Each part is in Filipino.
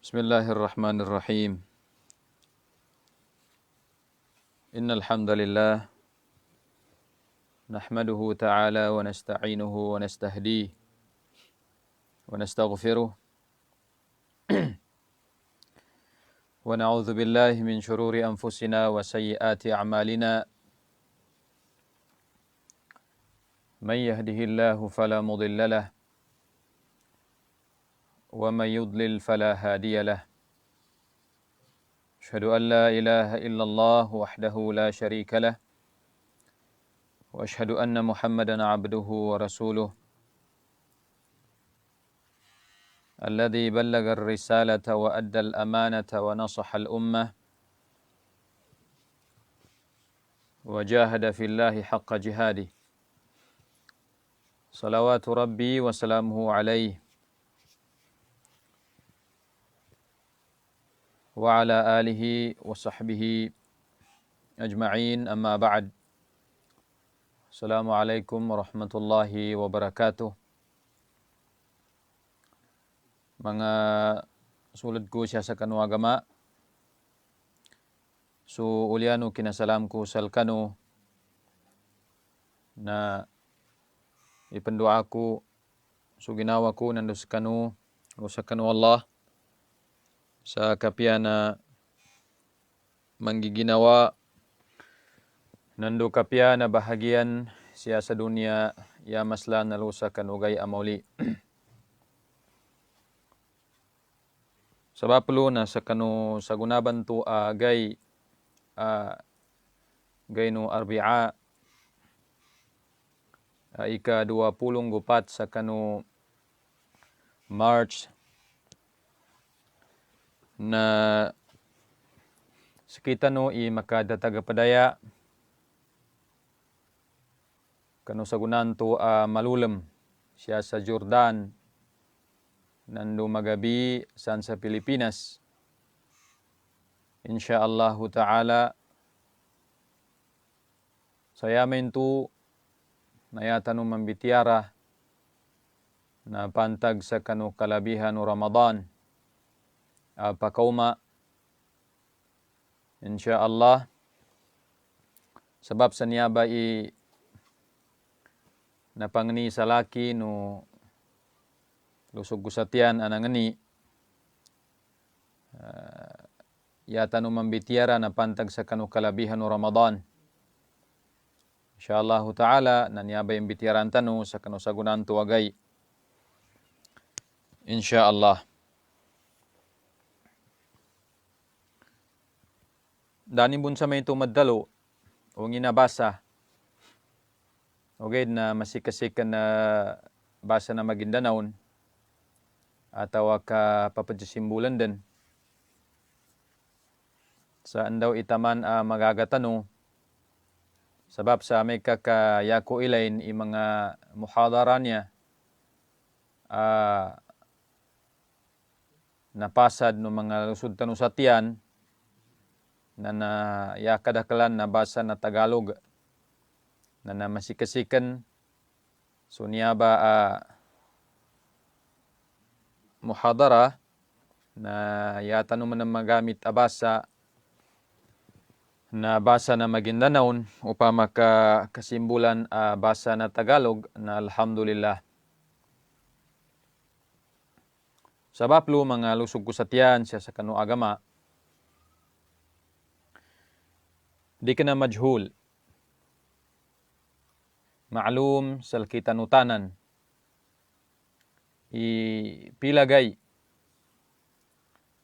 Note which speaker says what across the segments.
Speaker 1: Bismillahirrahmanirrahim. Innal hamdalillah nahmaduhu ta'ala wa nasta'inuhu wa nastahdihi wa nastaghfiruh wa na'udzu billahi min shururi anfusina wa sayyiati a'malina. Man yahdihillahu fala mudilla lahu wa man yudlil fala hadiya lahu. Asyhadu an la ilaha illallah wahdahu la syarika lah wa asyhadu anna Muhammadan abduhu wa rasuluh alladzi ballaga ar-risalata wa adda al-amanata wa nasaha al-ummah wa jahada fillahi haqqa jihadih. Salawatu rabbi wa salamuhu alaihi wa ala alihi wa sahbihi ajma'in, amma ba'd. Assalamualaikum warahmatullahi wabarakatuh. Mga sulad ko siya sa kanu agama, so uliano kinasalam ko sal kanu na ipandua ko so ginawa ko nando sa kanu Allah sa kapiya na manggiginawa nando kapiya na bahagian siya sa dunia ya maslan nalusa kanugay amauli. Sabab lo na sa kanu sa gunaban to gay no Arbi'a ika-24 sa kanu March na sakita no makadataga-padaya kanu sa gunan to malulem siya sa Jordan nando magabi san sa Pilipinas. Insyaallah ta'ala saya mentu nayata no mambitiara na pantag sa kanu kalabihan no Ramadan pakauma insyaallah sebab saniaba napangni salaki no lusog kusatian anangani yata no mambitiara na pantag sa kanu kalabihan no Ramadan. Insyaallah ta'ala naniaba yung bitiaran tanu sa kanu sagunan tuwagay insyaallah. Dani bun sa may tumadalo o nginabasa okay na masikasikan na basa na Maguindanaon atawa ka papadyasimbulan din saan daw itaman magagatano sabab sa may kakayako ilain mga muhadara niya napasad no mga lusod tanusatian na yakadakalan na basa na Tagalog na masikasikan so niyaba muhadara na yata naman na magamit basa na Maguindanaon upang makasimbulan basa na Tagalog na alhamdulillah. Sabab lo mga lusog kusatian siya sa kanu agama di ka na majhul ma'lum sal kitanutanan pilagay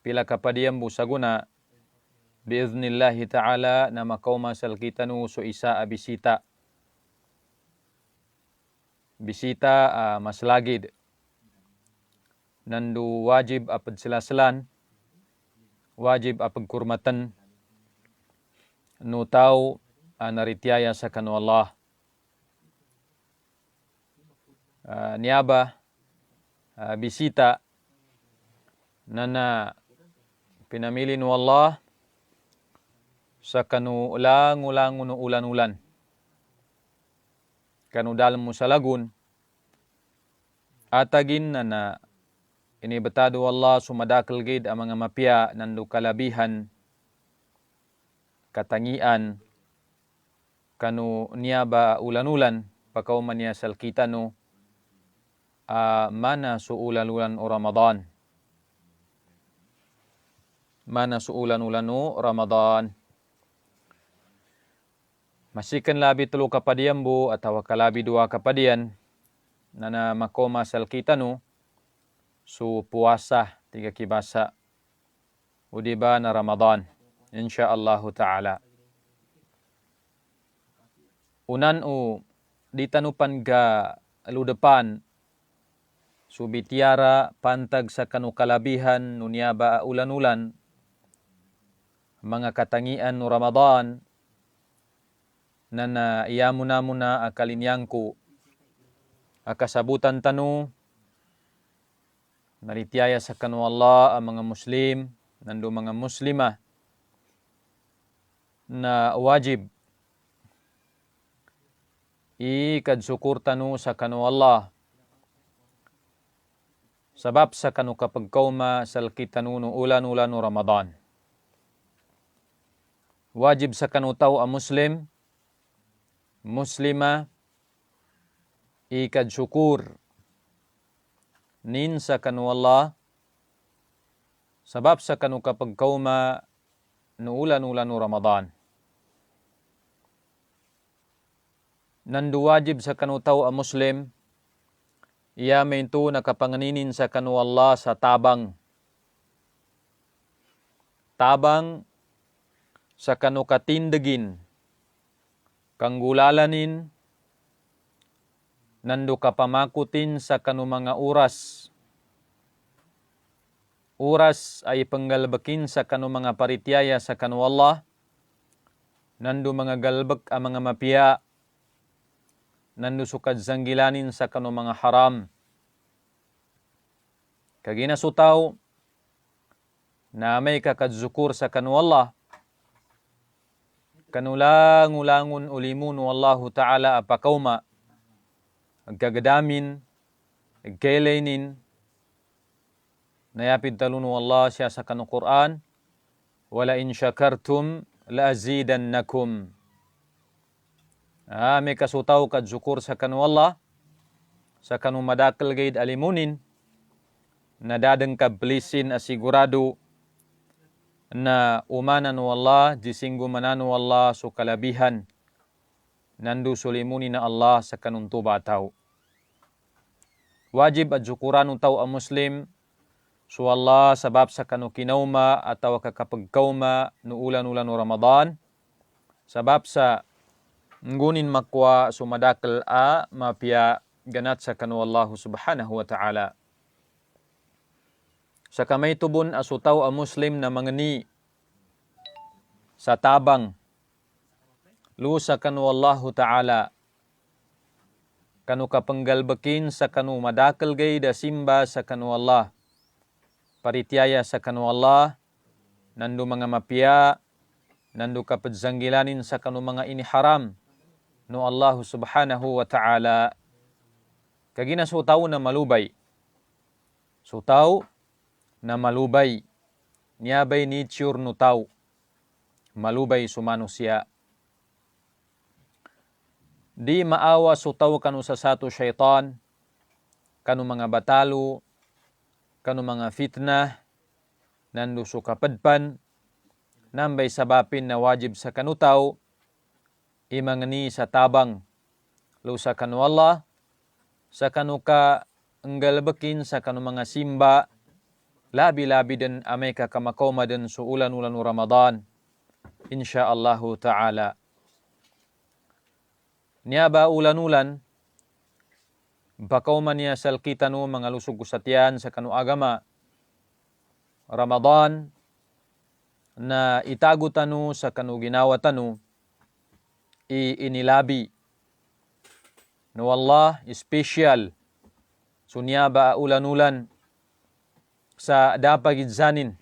Speaker 1: pila kapadiyam bu saguna biiznillahi ta'ala na makauma sal kita no so isa a bisita. Bisita maslagid. Nandu wajib apad silaselan, wajib apag kurmatan, no tao naritiyaya sa kanu Allah. Niaba bisita na pinamili no Allah sa kanu ulang-ulang no ulan-ulan. Kanu dalam mo sa lagun, atagin na inibetado Allah sumadakal gid ang mga mapya nandu kalabihan, katangian, kanu niaba ulan-ulan, pakauman niya salkita no, mana su ulan-ulan o Ramadan. Mana su ulan-ulan o Ramadan. Masikan labi telu kapadian bu, atau kalabi dua kapadian, na makoma salkita no, su puasa 3 kibasa, udiba na Ramadan, insyaallah ta'ala. Unan ditanupan ga ludepan, subitiara pantag sa kanu kalabihan nunyaba ulan-ulan, mga katangian no Ramadan, na iyamuna akalinyangku, akasabutan tanu, naritiyaya sa kanu Allah ang mga Muslim, nandu mga Muslimah, na wajib ikadsukur tanu sa kanu Allah. Sabab sa kanu kapagkauma salkitanu no ulan-ulan no Ramadan. Wajib sa kanu tao a Muslim, Muslima, ikadsukur nin sa kanu Allah, sabab sa kanu kapagkauma no ulan-ulan no Ramadan. Nandu wajib sa kanu tao a Muslim, iya maintu nakapanganinin sa kanu Allah sa tabang. Tabang sa kanu katindagin, kanggulalanin, nandu kapamakutin sa kanu mga oras. Oras ay panggalbakin sa kanu mga paritiyaya sa kanu Allah, nandu mga galbak ang mga mapia, nandu sukad zanggilanin sa kanu mga haram. Kagina sutaw na may kakadzukur sa kanu Allah, kanulang-ulangun ulimun wallahu ta'ala apakauma, agkagadamin, agkailainin, nayapid talunu Allah siya sa kanu Quran, wala in syakartum la azidannakum. May kasutaw kadzukur sa kanu Allah, sa kanu madakal gaid alimunin, nadadang kablisin asigurado, na umanan wallah, jisinggu mananu wallah su kalabihan, nandu sulimuni na Allah sa kanun tuba tau. Wajib at zukuranu tau a Muslim, su Allah sabab sa kanu kinauma atau kakapagkauma no ulan-ulan no Ramadan, sabab sa ngunin makwa sumadakal a mapia ganat sa kanu Allah subhanahu wa ta'ala. Sa kamay tubon asutaw a Muslim na mangani sa tabang lusa kanu Allah ta'ala, kanu kapanggalbakin sa kanu madakal gay da simba sa kanu Allah, paritiyaya sa kanu Allah, nandu mga mapia, nandu kapadzanggilanin sa kanu mga iniharam no Allah subhanahu wa ta'ala. Kagina sutaw na malubay, sutaw na malubay, niyabay ni tsur no tao, malubay sumanusia. Di maawa sutaw kanu sa sato syaitan, kanu mga batalo, kanu mga fitnah, nandu sukapadpan, nambay sabapin na wajib sa kanu tao, imangani sa tabang, lusa kanu Allah, sa kanu ka enggalbakin sa kanu mga simba, labi-labi din amay kamakoma din su ulan-ulan Ramadan, insyaallahu ta'ala. Niaba ulan-ulan, bakaw man niya salkitanu mga lusog kusatian sa kanu agama, Ramadan, na itago tanu sa kanu ginawa tanu, inilabi. No Allah, special. Sunya ba ulan-ulan sa dapagidzanin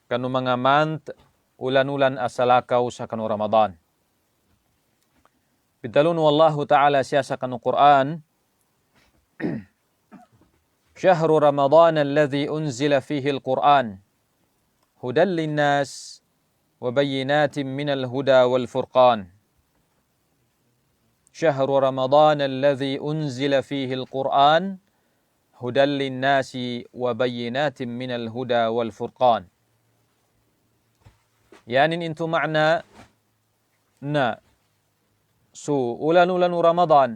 Speaker 1: kanu mga month ulan-ulan asalakaw sa kanu Ramadan. Bidalun wallahu ta'ala siya sa kanu Quran, Syahru Ramadan alladhi unzila fihi al-Quran hudan linnas wa bayyinatin minal huda wal furqan. Syahru Ramadan alladhi unzila fihi al-Quran hudan linnasi wa bayyinatin minal huda wal furqan. Yanin intu makna na ulan-ulan Ramadan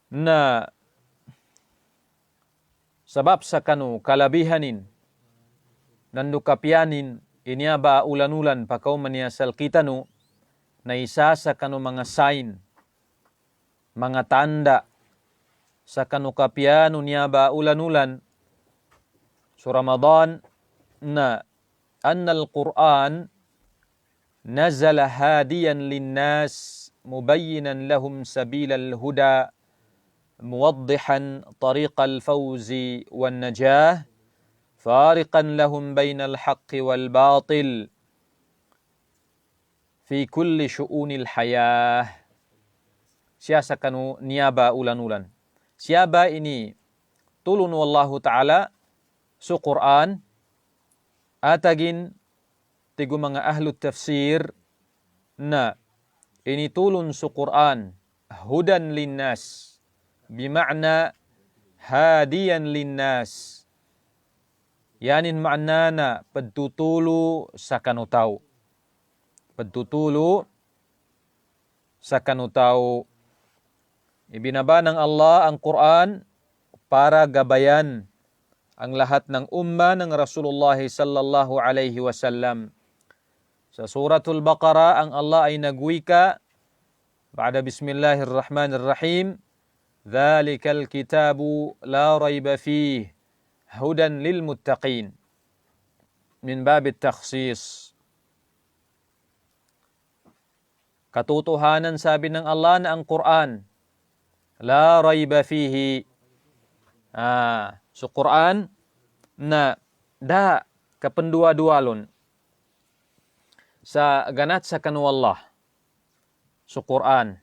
Speaker 1: na sabab sa kanu kalabihanin nandu kapianin inyaba ulan-ulan pakaw maniasal kitanu na isa sa kanu mga sign, mga tanda sa kanu kapianu niaba ulan-ulan so Ramadan na annal Quran nazala hadiyan linnas mubayyinan lahum sabilal huda muwaddihan tariqal fawzi wan najah fariqan lahum bainal haqqi wal batil fi kulli syu'unil hayah. Siya sa kanu niaba ulan-ulan. Siya ba ini tulun wallahu ta'ala su Quran atagin tigu mga ahlu tafsir na ini tulun su Quran hudan linnas bima'na hadiyan linnas. Yanin ma'nana pagtutulu sa kanutaw. Pagtutulu sa kanutaw. Ibinaba ng Allah ang Quran para gabayan ang lahat ng umma ng Rasulullah sallallahu alaihi wasallam. Sa suratul Baqarah ang Allah ay nagwika ba'da bismillahirrahmanirrahim, "Dzalikal kitabu la rayba fihi hudan lil muttaqin." Min babit takhsis. Katotohanan sabi ng Allah na ang Quran la rayba fihi. So Quran na da kapendua-dualon sa ganat sa kanu Allah. So Quran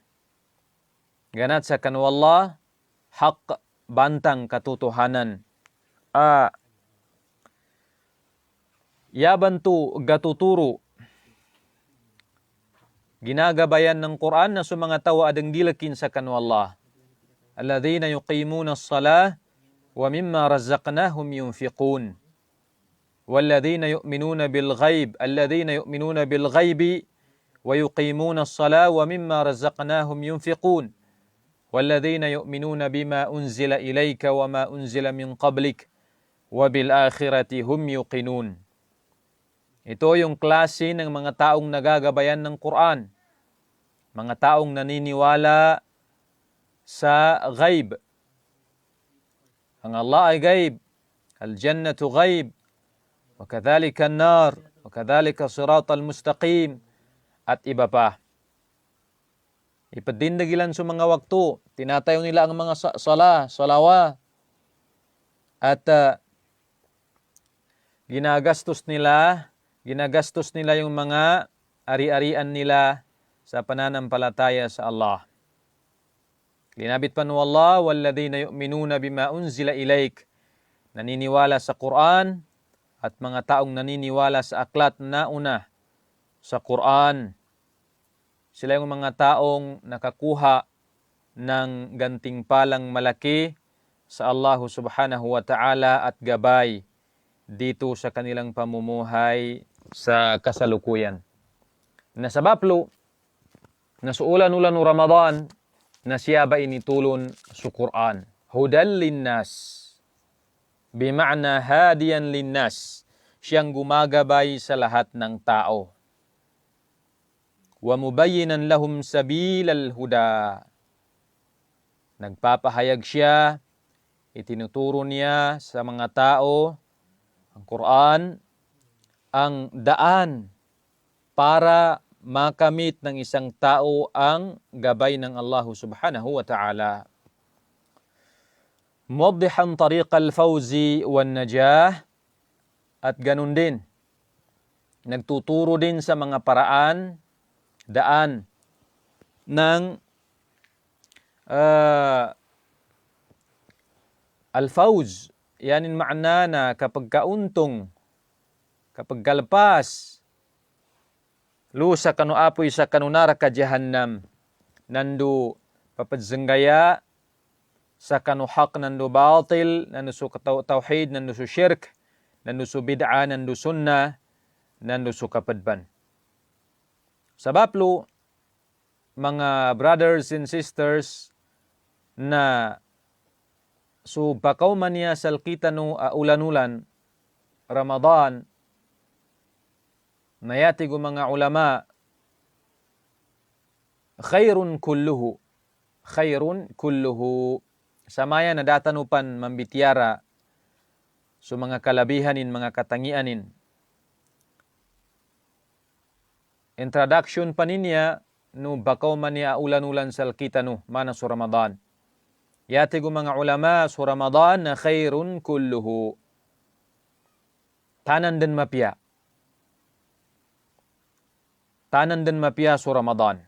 Speaker 1: ganat sa kanu Allah hak bantang katotohanan. Yabantu gatuturo ginagabayan ng Quran na sa mga tao adang dilakin sa kanu Allah. Alladhina yuqimuna as-salah wa mimma razzaqnahum yunfiqun. Walladhina yu'minuna bil ghaib, alladhina yu'minuna bil ghaibi wa yuqimuna as-salah wa mimma razzaqnahum yunfiqun. Walladhina yu'minuna bima unzila ilayka wa ma unzila min qablik wa bil akhirati hum yuqinun. Ito yung klase ng mga taong nagagabayan ng Quran. Mga taong naniniwala sa ghaib. Ang Allah ay ghaib. Al-jannatu ghaib. Wa kadhalika an-nar. Wa kadhalika siratal mustaqim. At iba pa. Ipadindagilan sa mga waktu. Tinatayo nila ang mga salawa. At ginagastos nila yung mga ari-arian nila sa pananampalataya sa Allah. Linabit pa ng Allah, walladhina yu'minuna bima unzila ilayk. Naniniwala sa Quran at mga taong naniniwala sa aklat na una sa Quran. Sila yung mga taong nakakuha ng gantimpalang malaki sa Allah subhanahu wa ta'ala at gabay dito sa kanilang pamumuhay sa kasalukuyan. Nasabaplo, nasuulan-ulan ng Ramadan, na siya ba initulon sa Quran. Hudan linnas. Bima'na hadiyan linnas. siyang gumagabay sa lahat ng tao. Wa mubayyinan lahum sabilal huda. Nagpapahayag siya, itinuturo niya sa mga tao, ang Quran, ang daan para makamit ng isang tao ang gabay ng Allah subhanahu wa ta'ala. Muwaddihan tariq al-fawzi wan najah, at ganun din, nagtuturo din sa mga paraan, daan ng al-fawz. Yanin makna na kapag kauntong, kapag kalpas, lusa kanu apoy sa kanunara ka jahannam, nandu papadzenggaya, sa kanu haq nandu batil, nandu su tauhid, nandu su syirk, nandu su bid'a, nandu sunnah, nandu su kapadban. Sabab lo, mga brothers and sisters, na so bakaw man niya salkita no ulan-ulan, Ramadan, nayati ko mga ulama, khairun kulluhu, samaya na datanupan mambitiara, so mga kalabihanin, mga katangianin. Introduction pa niya, no bakaw man niya ulan-ulan salkita no, mana so Ramadan. Yati ko mga ulama, so Ramadan na khairun kulluhu. Tanan din mapya. Tanan din mapya so Ramadan.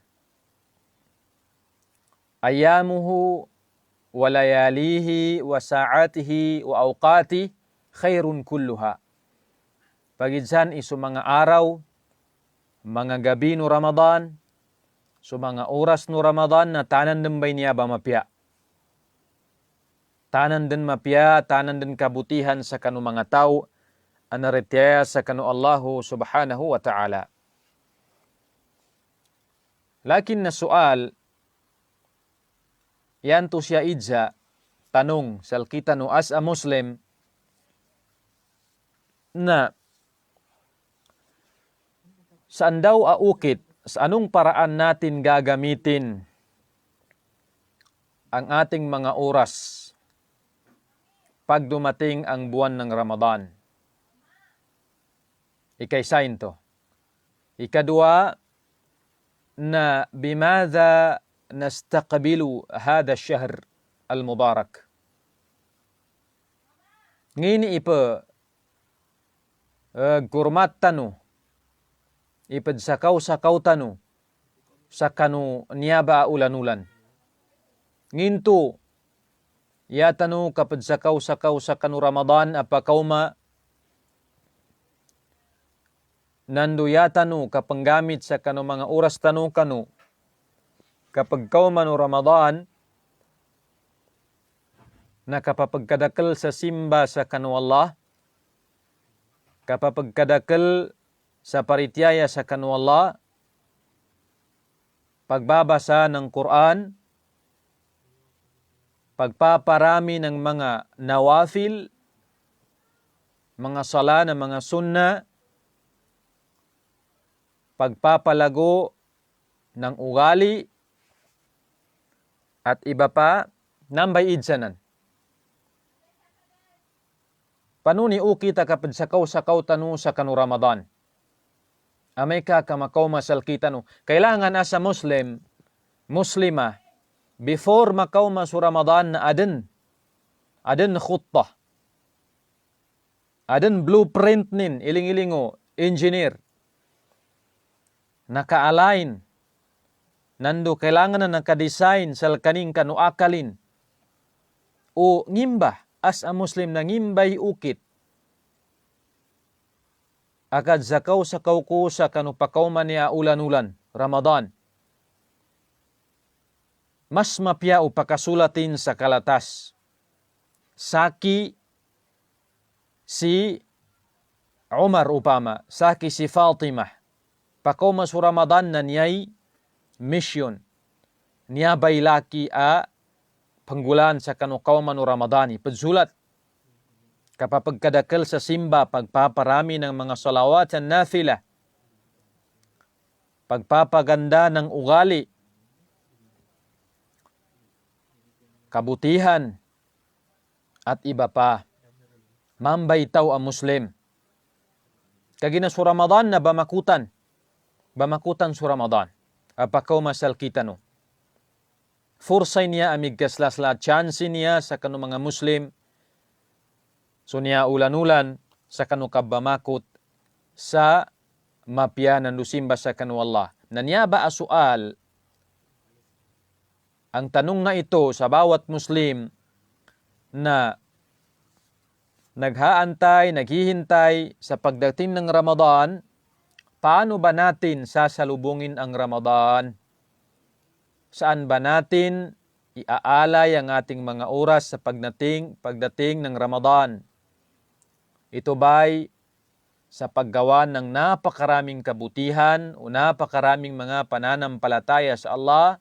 Speaker 1: Ayamuhu wa layalihi wa sa'atihi wa awqati khairun kulluha. Pagidsan iso mga araw, mga gabi no Ramadan, so mga oras no Ramadan na tanan din bay niya ba mapya. Tanan din mapya, tanan din kabutihan sa kanu mga tao, anaritya sa kanu Allahu subhanahu wa ta'ala. Lakin na soal, yan to siya idza, tanong, salkita no as a Muslim, na saan daw aukit, sa anong paraan natin gagamitin ang ating mga oras pag dumating ang buwan ng Ramadan. Ikaisain to. Ikadua, na bimadha nastaqbilu hada syahr al-mubarak. Ngini ipa gurmat tanu, ipadsakaw-sakaw tanu, sa kanu niyaba ulan-ulan. Nginto, yatanu kapadsakaw-sakaw sa kanu Ramadan apakauma, nandu yatanu kapanggamit sa kanu mga oras tanu kanu, kapag kaumanu Ramadan, nakapapagkadakal sa simba sa kanu Allah, kapapagkadakal sa paritiyaya sa kanu Allah, pagbabasa ng Quran, pagpaparami ng mga nawafil, mga sala na mga sunna, pagpapalago ng ugali, at iba pa, nambay idsanan. Panuni ukita kapag sakaw-sakaw tanu sa kanu Ramadan. Amay ka kamakaw masal kita no. Kailangan asa Muslim, Muslima, before makaw masu Ramadan na aden khutbah, aden blueprint nin, iling-ilingo, engineer, naka-align, nando kailangan na naka-design sal kaning kanu akalin, o ngimba, as a Muslim na ngimbay ukit, agad zakaw-sakaw ko sa kanu pakauman niya ulan-ulan, Ramadan. Mas mapya o pakasulatin sa kalatas. Saki si Umar upama, saki si Fatimah. Pakauma sa Ramadan na niyay mission. Niya baylaki a panggulan sa kanu kauman o Ramadani. Padsulat. kapapagkadakal sa simba, pagpaparami ng mga salawat at nafila, pagpapaganda ng ugali, kabutihan, at iba pa. Mambaytaw ang Muslim. Kagina sa Ramadan na bamakutan sa Ramadan. Apakaw masal kita no. Forsay niya amig kaslasla, chance niya sa kanu mga Muslim. So niya ulan-ulan sa kanu kabamakot sa mapya ng lusimba sa kanu Allah. Nanyaba asual, ang tanong na ito sa bawat Muslim na naghaantay, naghihintay sa pagdating ng Ramadan, paano ba natin sasalubungin ang Ramadan? Saan ba natin iaalay ang ating mga oras sa pagdating ng Ramadan? Ito ba'y sa paggawa ng napakaraming kabutihan o napakaraming mga pananampalataya sa Allah,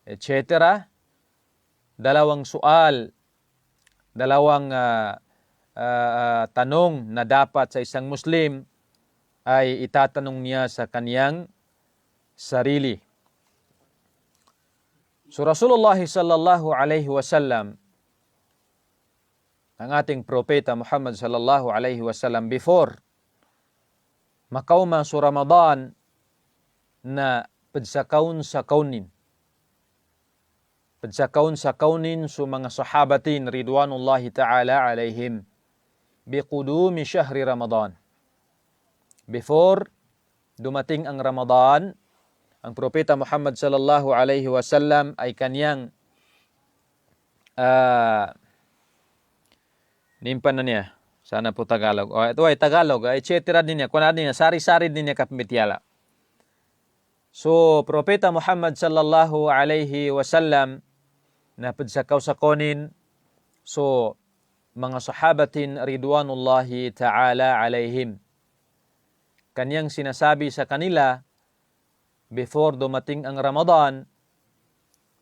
Speaker 1: etc.? Dalawang tanong na dapat sa isang Muslim ay itatanong niya sa kaniyang sarili. So Rasulullah sallallahu alaihi wasallam, ang ating propeta Muhammad sallallahu alaihi wasallam, before makauma sa Ramadan na padsakaon sa kaunin sa mga sahabatin ridwanullahi ta'ala alaihim biqudumi syahri Ramadan. Before dumating ang Ramadan, ang propeta Muhammad sallallahu alaihi wasallam ay kanyang nimpan na niya. Sana po Tagalog. O ito ay Tagalog, etc. din niya. Kuna din niya, sari-sari din niya kapmitiyala. So propeta Muhammad sallallahu alaihi wasallam na padsakaw sa konin, so mga sahabatin ridwanullahi ta'ala alaihim, kanyang sinasabi sa kanila before dumating ang Ramadan,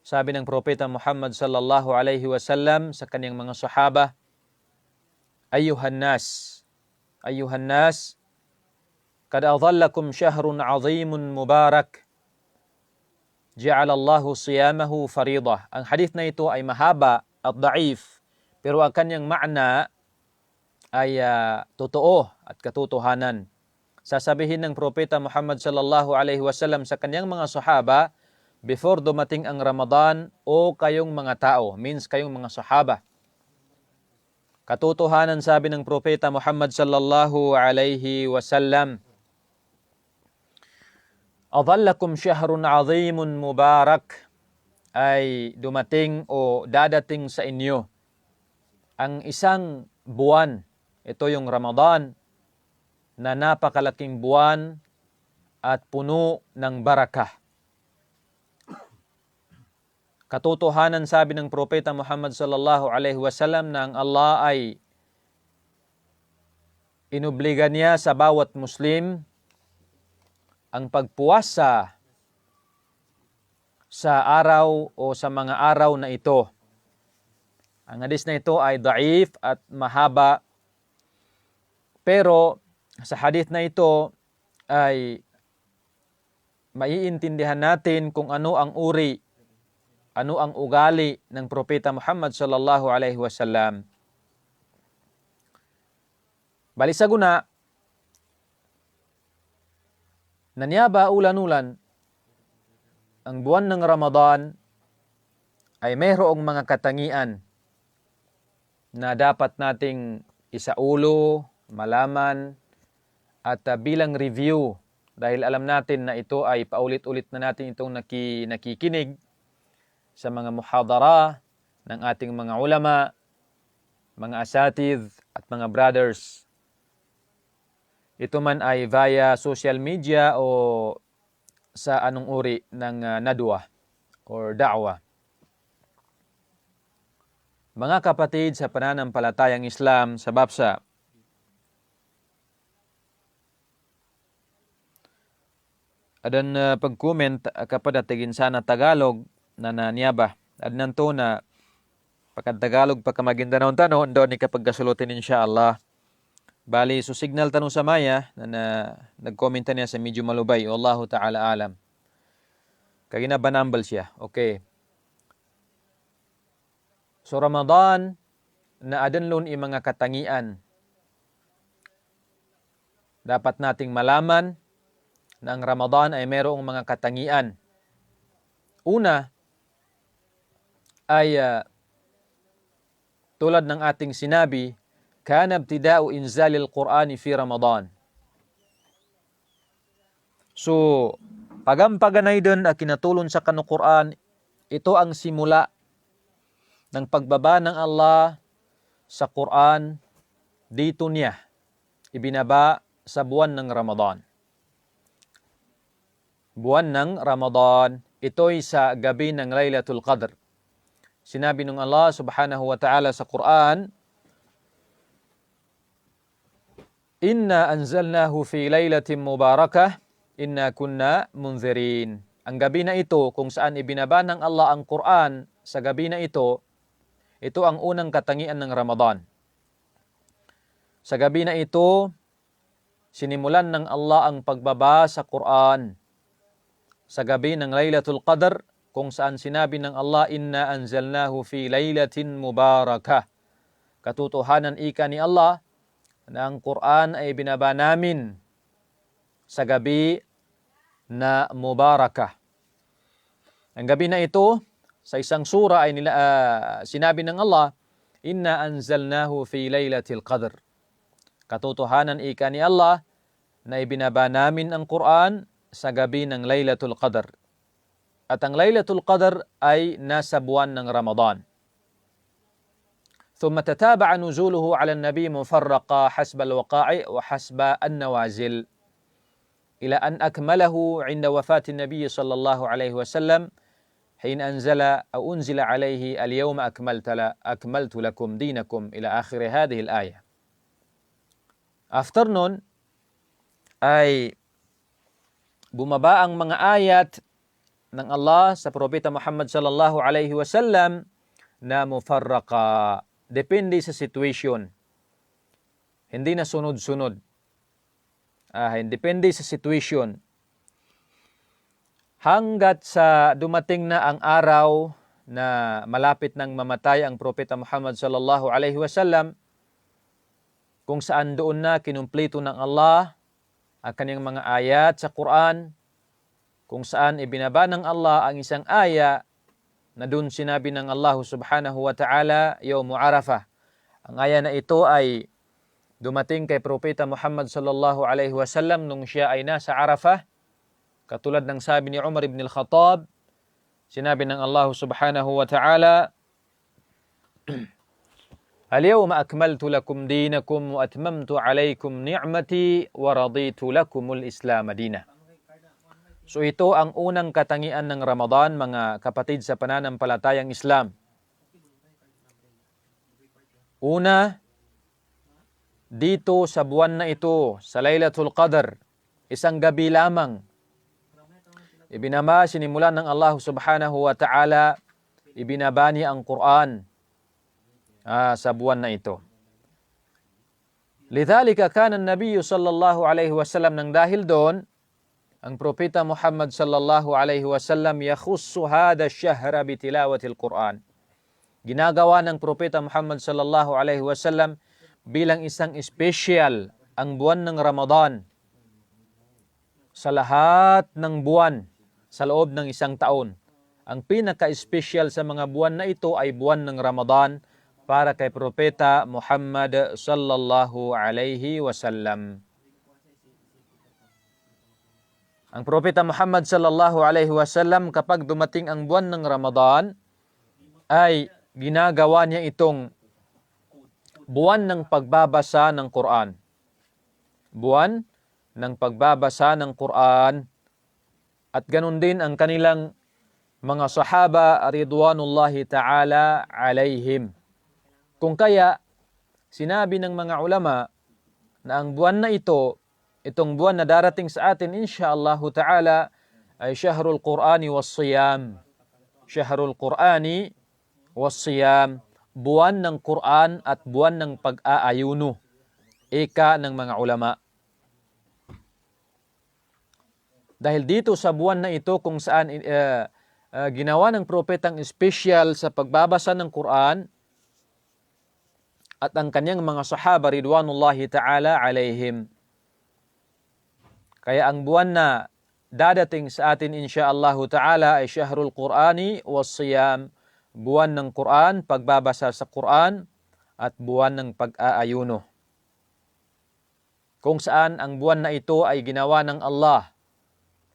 Speaker 1: sabi ng propeta Muhammad sallallahu alaihi wasallam sa kanyang mga sahaba, Ayuhan nas, kad adhallakum syahrun azimun mubarak, ja'alallahu siyamahu faridah. Ang hadith na ito ay mahaba at daif, pero ang kanyang makna ay totoo at katotohanan. Sasabihin ng propeta Muhammad sallallahu alaihi wasallam sa kanyang mga sahaba before dumating ang Ramadan, o kayong mga tao, means kayong mga sahaba. Katotohanan, sabi ng propeta Muhammad sallallahu alaihi wasallam, Adhallakum syahrun azimun mubarak, ay dumating o dadating sa inyo ang isang buwan, ito yung Ramadan, na napakalaking buwan at puno ng barakah. Katotohanan, sabi ng propeta Muhammad sallallahu alaihi wasallam, na ang Allah ay inobliga niya sa bawat Muslim ang pagpuwasa sa araw o sa mga araw na ito. Ang hadis na ito ay daif at mahaba, pero sa hadith na ito ay maiintindihan natin kung ano ang uri, ano ang ugali ng propeta Muhammad sallallahu alaihi wasallam. Bali sa guna, nanyaba ulan-ulan, ang buwan ng Ramadan ay mayroong mga katangian na dapat nating isaulo, malaman, at bilang review, dahil alam natin na ito ay paulit-ulit na natin itong nakikinig sa mga muhadara ng ating mga ulama, mga asatidh at mga brothers. Ito man ay via social media o sa anong uri ng nadwa or da'wa. Mga kapatid sa pananampalatayang Islam sa Babsa, adan pag-comment kepada tigin sana Tagalog na nanyaba. Adnan to na Pagka-Tagalog, pagka-Maguindanao tanong, doon ni kapag gasulutin insyaAllah. Bali, so signal tanong sa Maya, na nag-commenta niya sa medyo malubay. Wallahu ta'ala alam. Kagina banambal siya. Okay. So Ramadan, na adanlon i mga katangian. Dapat nating malaman na ang Ramadan ay mayroong mga katangian. Una ay tulad ng ating sinabi, kana ibtida'u inzalil Qur'ani fi Ramadan. So, pagampaganay dun at kinatulon sa kanong Qur'an, ito ang simula ng pagbaba ng Allah sa Qur'an dito niya ibinaba sa buwan ng Ramadan. Buwan ng Ramadan, ito'y sa gabi ng Laylatul Qadr. Sinabi ng Allah subhanahu wa ta'ala sa Quran, Inna anzalnahu fi laylatin mubarakah, inna kunna munzirin. Ang gabi na ito, kung saan ibinaba ng Allah ang Quran, sa gabi na ito ang unang katangian ng Ramadan. Sa gabi na ito, sinimulan ng Allah ang pagbaba sa Quran. Sa gabi ng Laylatul Qadr, kung saan sinabi ng Allah, Inna anzalnahu fi laylatin mubarakah. Katotohanan ika ni Allah na ang Quran ay binaba namin sa gabi na mubarakah. Ang gabi na ito, sa isang sura ay sinabi ng Allah, Inna anzalnahu fi laylatil Qadr. Katotohanan ika ni Allah na ibinaba namin ang Quran sa gabi ng Laylatul Qadr. At ang Laylatul Qadr ay nasa buwan ng Ramadan. ثم تتابع نزوله على النبي مفرقا حسب الوقائع وحسب النوازل إلى أن أكمله عند وفاة النبي صلى الله عليه وسلم حين أنزل عليه اليوم أكملت لكم دينكم إلى آخر هذه الآية. After nun ay bumaba ang mga ayat ng Allah sa propeta Muhammad sallallahu alaihi wasallam na mufarraqa. Depende sa situation. Hindi na sunod-sunod. Depende sa situation. Hanggat sa dumating na ang araw na malapit nang mamatay ang propeta Muhammad sallallahu alaihi wasallam, kung saan doon na kinumpleto ng Allah ang kanyang mga ayat sa Quran, kung saan ibinaba ng Allah ang isang aya na doon sinabi ng Allah subhanahu wa ta'ala, Yawmu Arafah. Ang aya na ito ay dumating kay propeta Muhammad sallallahu alaihi wasallam nung siya ay nasa Arafah. Katulad ng sabi ni Umar ibn al-Khattab, sinabi ng Allah subhanahu wa ta'ala, Al-yawma akmaltu lakum dinakum wa atmamtu alaykum ni'mati wa raditu lakumul Islam dina. So ito ang unang katangian ng Ramadan, mga kapatid sa pananampalatayang Islam. Una, dito sa buwan na ito, sa Laylatul Qadr, isang gabi lamang, sinimulan ng Allah subhanahu wa ta'ala, ibinaba niya ang Quran sa buwan na ito. Lidhalika kana an-nabiy sallallahu alaihi wasallam, nang dahil doon, ang propeta Muhammad sallallahu alaihi wasallam yakhussu hada ash-shahra bi tilawati al-Quran. Ginagawa ng propeta Muhammad sallallahu alaihi wasallam bilang isang special ang buwan ng Ramadan sa lahat ng buwan sa loob ng isang taon. Ang pinaka-special sa mga buwan na ito ay buwan ng Ramadan para kay propeta Muhammad sallallahu alaihi wasallam. Ang propeta Muhammad sallallahu alaihi wasallam, kapag dumating ang buwan ng Ramadan, ay ginagawa niya itong buwan ng pagbabasa ng Quran. Buwan ng pagbabasa ng Quran. At ganun din ang kanilang mga sahaba ridwanullahi ta'ala alaihim. Kung kaya, sinabi ng mga ulama na ang buwan na ito, itong buwan na darating sa atin, insyaallah ta'ala, ay Shahrul Qur'ani was Siyam. Shahrul Qur'ani was Siyam. buwan ng Quran at buwan ng pag-aayuno, ika ng mga ulama. Dahil dito sa buwan na ito kung saan ginawa ng propetang espesyal sa pagbabasa ng Quran at ang kanyang mga sahaba ridwanullahi ta'ala alaihim. Kaya ang buwan na dadating sa atin insyaallah ta'ala ay Syahrul Qur'ani was Siyam, buwan ng Quran, pagbabasa sa Quran at buwan ng pag-aayuno. Kung saan ang buwan na ito ay ginawa ng Allah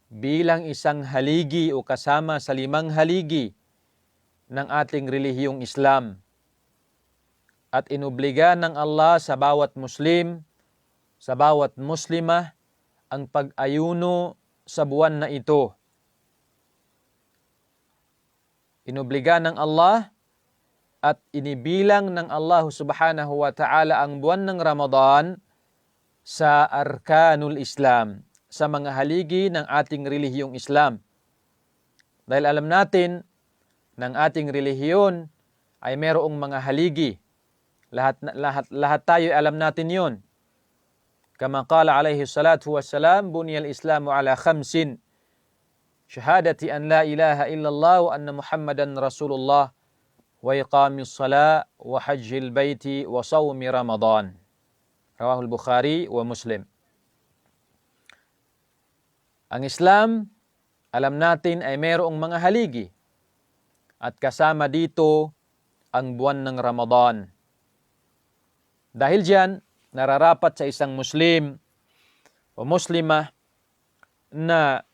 Speaker 1: bilang isang haligi o kasama sa 5 haligi ng ating relihiyong Islam. At inobliga ng Allah sa bawat Muslim, sa bawat Muslimah, ang pag-ayuno sa buwan na ito. Inobliga ng Allah at inibilang ng Allah subhanahu wa ta'ala ang buwan ng Ramadan sa arkanul Islam, sa mga haligi ng ating relihiyong Islam. Dahil alam natin, ng ating relihiyon ay mayroong mga haligi. Lahat tayo alam natin yun. Kama qala alayhi salatu wassalam, buniyal islamu ala 5. Syahadati an la ilaha illallah wa anna muhammadan rasulullah wa iqamis salat wa hajjil baiti wa sawmi ramadan. Rawahul Bukhari wa Muslim. Ang Islam, alam natin ay mayroong mga haligi. At kasama dito ang buwan ng Ramadan. Dahil diyan, nararapat sa isang Muslim o Muslimah na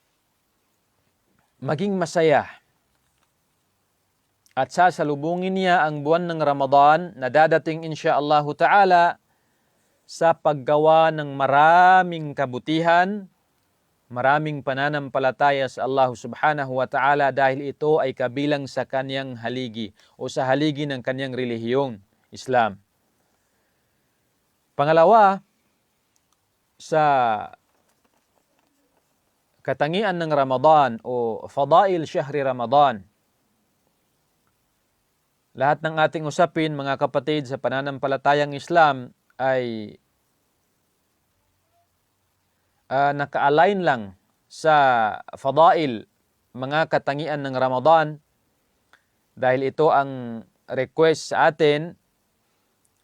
Speaker 1: maging masaya at sasalubungin niya ang buwan ng Ramadan na dadating insyaallah ta'ala sa paggawa ng maraming kabutihan, maraming pananampalataya sa Allah subhanahu wa ta'ala dahil ito ay kabilang sa kanyang haligi o sa haligi ng kanyang relihiyong Islam. Pangalawa, sa katangian ng Ramadan o fadail syahri Ramadan, lahat ng ating usapin mga kapatid sa pananampalatayang Islam ay naka-align lang sa fadail, mga katangian ng Ramadan dahil ito ang request sa atin.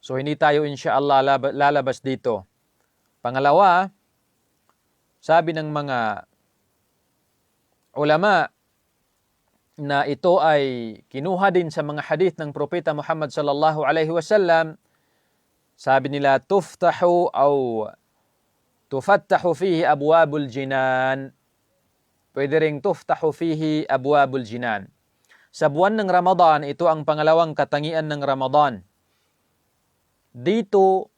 Speaker 1: So hindi tayo insyaallah lalabas dito. Pangalawa, sabi ng mga ulama na ito ay kinuha din sa mga hadith ng Propeta Muhammad sallallahu alaihi wasallam. Sabi nila, tuftahu aw tufattahu fihi abwabul jinan. Pwede ring tuftahu fihi abwabul jinan. Sa buwan ng Ramadan, ito ang pangalawang katangian ng Ramadan. Dito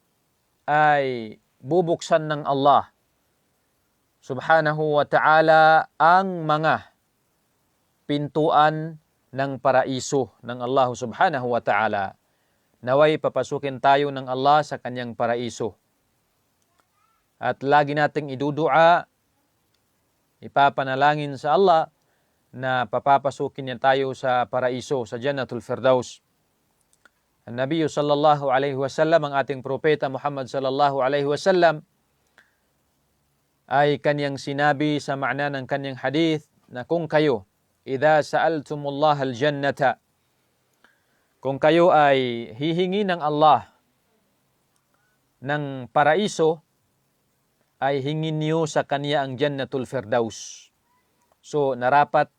Speaker 1: ay bubuksan ng Allah subhanahu wa ta'ala ang mga pintuan ng paraiso ng Allah subhanahu wa ta'ala. Naway papasukin tayo ng Allah sa kanyang paraiso. At lagi nating idudua, ipapanalangin sa Allah na papapasukin niya tayo sa paraiso, sa Jannatul Firdaus. Ang Nabi sallallahu alaihi wasallam, ang ating propeta Muhammad sallallahu alaihi wasallam, ay kanyang sinabi sa makna ng kanyang hadith na kung kayo, idha sa'altumullah al-jannata, kung kayo ay hihingi ng Allah ng paraiso, ay hingin niyo sa kanya ang Jannatul Firdaus. So nararapat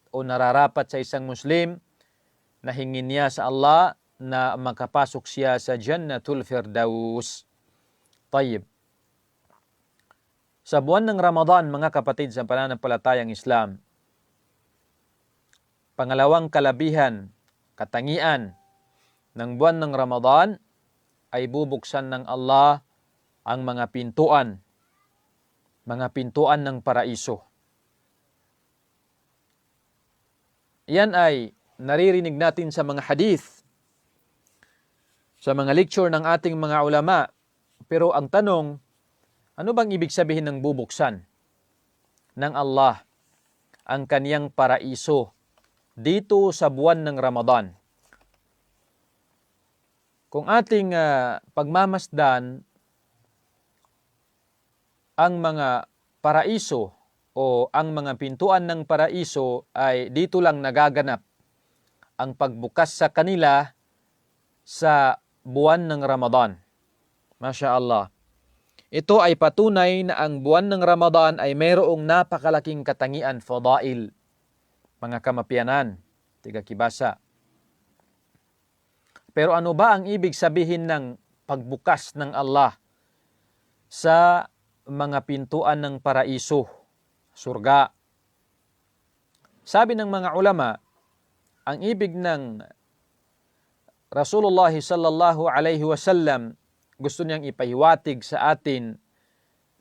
Speaker 1: sa isang Muslim na hingin niya sa Allah na makapasok siya sa Jannatul Firdaus. Tayyib. Sa buwan ng Ramadan, mga kapatid sa pananampalatayang Islam, pangalawang kalabihan, katangian ng buwan ng Ramadan ay bubuksan ng Allah ang mga pintuan ng paraiso. Yan ay naririnig natin sa mga hadith, sa mga lecture ng ating mga ulama. Pero ang tanong, ano bang ibig sabihin ng bubuksan ng Allah ang kaniyang paraiso dito sa buwan ng Ramadan? Kung ating pagmamasdan ang mga paraiso o ang mga pintuan ng paraiso, ay dito lang nagaganap ang pagbukas sa kanila sa buwan ng Ramadan. Masya Allah. Ito ay patunay na ang buwan ng Ramadan ay mayroong napakalaking katangian, fadail, mga kamapianan, tigakibasa. Pero ano ba ang ibig sabihin ng pagbukas ng Allah sa mga pintuan ng paraiso, surga? Sabi ng mga ulama, ang ibig ng Rasulullah sallallahu alaihi wasallam, gusto niyang ipahiwatig sa atin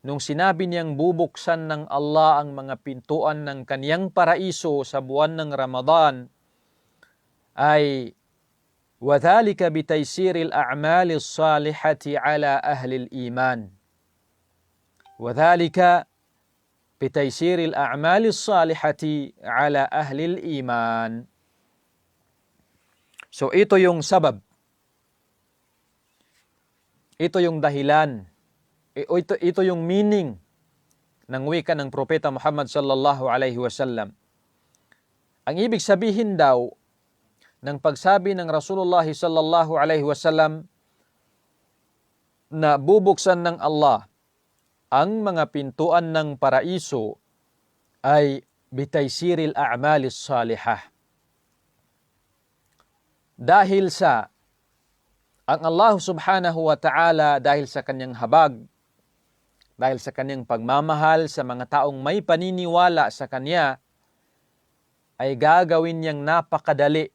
Speaker 1: nung sinabi niyang bubuksan ng Allah ang mga pintuan ng kaniyang paraiso sa buwan ng Ramadan, ay وَذَلِكَ بِتَيْسِيرِ الْأَعْمَالِ الصَّالِحَةِ عَلَى أَهْلِ الْإِيمَانِ وَذَلِكَ بِتَيْسِيرِ الْأَعْمَالِ الصَّالِحَةِ عَلَى أَهْلِ الْإِيمَانِ. So ito yung sabab. Ito yung dahilan. Ito yung meaning ng wika ng Propeta Muhammad sallallahu alaihi wasallam. Ang ibig sabihin daw ng pagsabi ng Rasulullah sallallahu alaihi wasallam na bubuksan ng Allah ang mga pintuan ng paraiso ay bitaysiril a'malis salihah. Dahil sa ang Allah subhanahu wa ta'ala, dahil sa kanyang habag, dahil sa kanyang pagmamahal sa mga taong may paniniwala sa kanya, ay gagawin niyang napakadali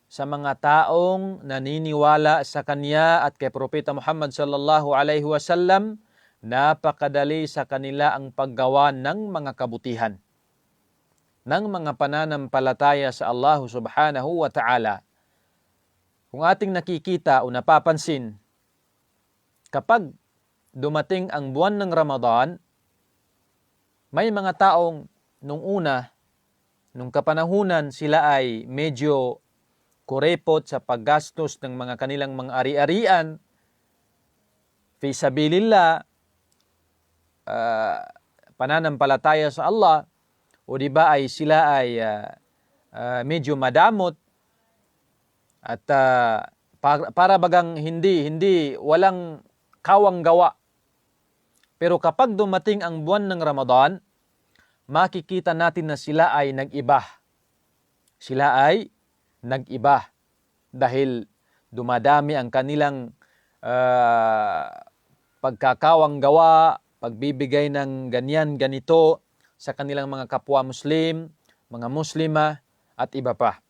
Speaker 1: sa mga taong naniniwala sa kanya at kay Propeta Muhammad sallallahu alaihi wasallam, napakadali sa kanila ang paggawa ng mga kabutihan, ng mga pananampalataya sa Allah subhanahu wa ta'ala. Kung ating nakikita o napapansin, kapag dumating ang buwan ng Ramadan, may mga taong nung kapanahunan, sila ay medyo kurepot sa paggastos ng mga kanilang mga ari-arian, fi sabilillah, pananampalataya sa Allah, o di ba ay sila ay medyo madamot at para bagang hindi walang kawang gawa. Pero kapag dumating ang buwan ng Ramadan, makikita natin na sila ay nag-iba. Sila ay nag-iba dahil dumadami ang kanilang pagkakawang gawa, pagbibigay ng ganito sa kanilang mga kapwa Muslim, mga Muslima at iba pa.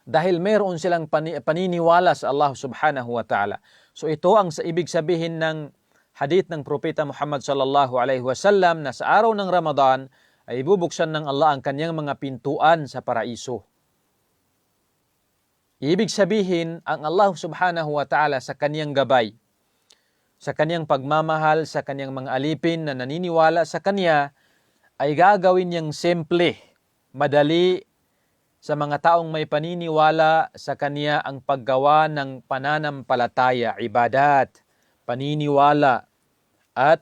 Speaker 1: Dahil mayroon silang paniniwala sa Allah subhanahu wa ta'ala. So ito ang ibig sabihin ng hadith ng Propeta Muhammad sallallahu alaihi wasallam na sa araw ng Ramadan ay bubuksan ng Allah ang kanyang mga pintuan sa paraiso. Ibig sabihin, ang Allah subhanahu wa ta'ala sa kanyang gabay, sa kanyang pagmamahal, sa kanyang mga alipin na naniniwala sa kanya, ay gagawin niyang simple, madali sa mga taong may paniniwala sa kanya ang paggawa ng pananampalataya, ibadat, paniniwala, at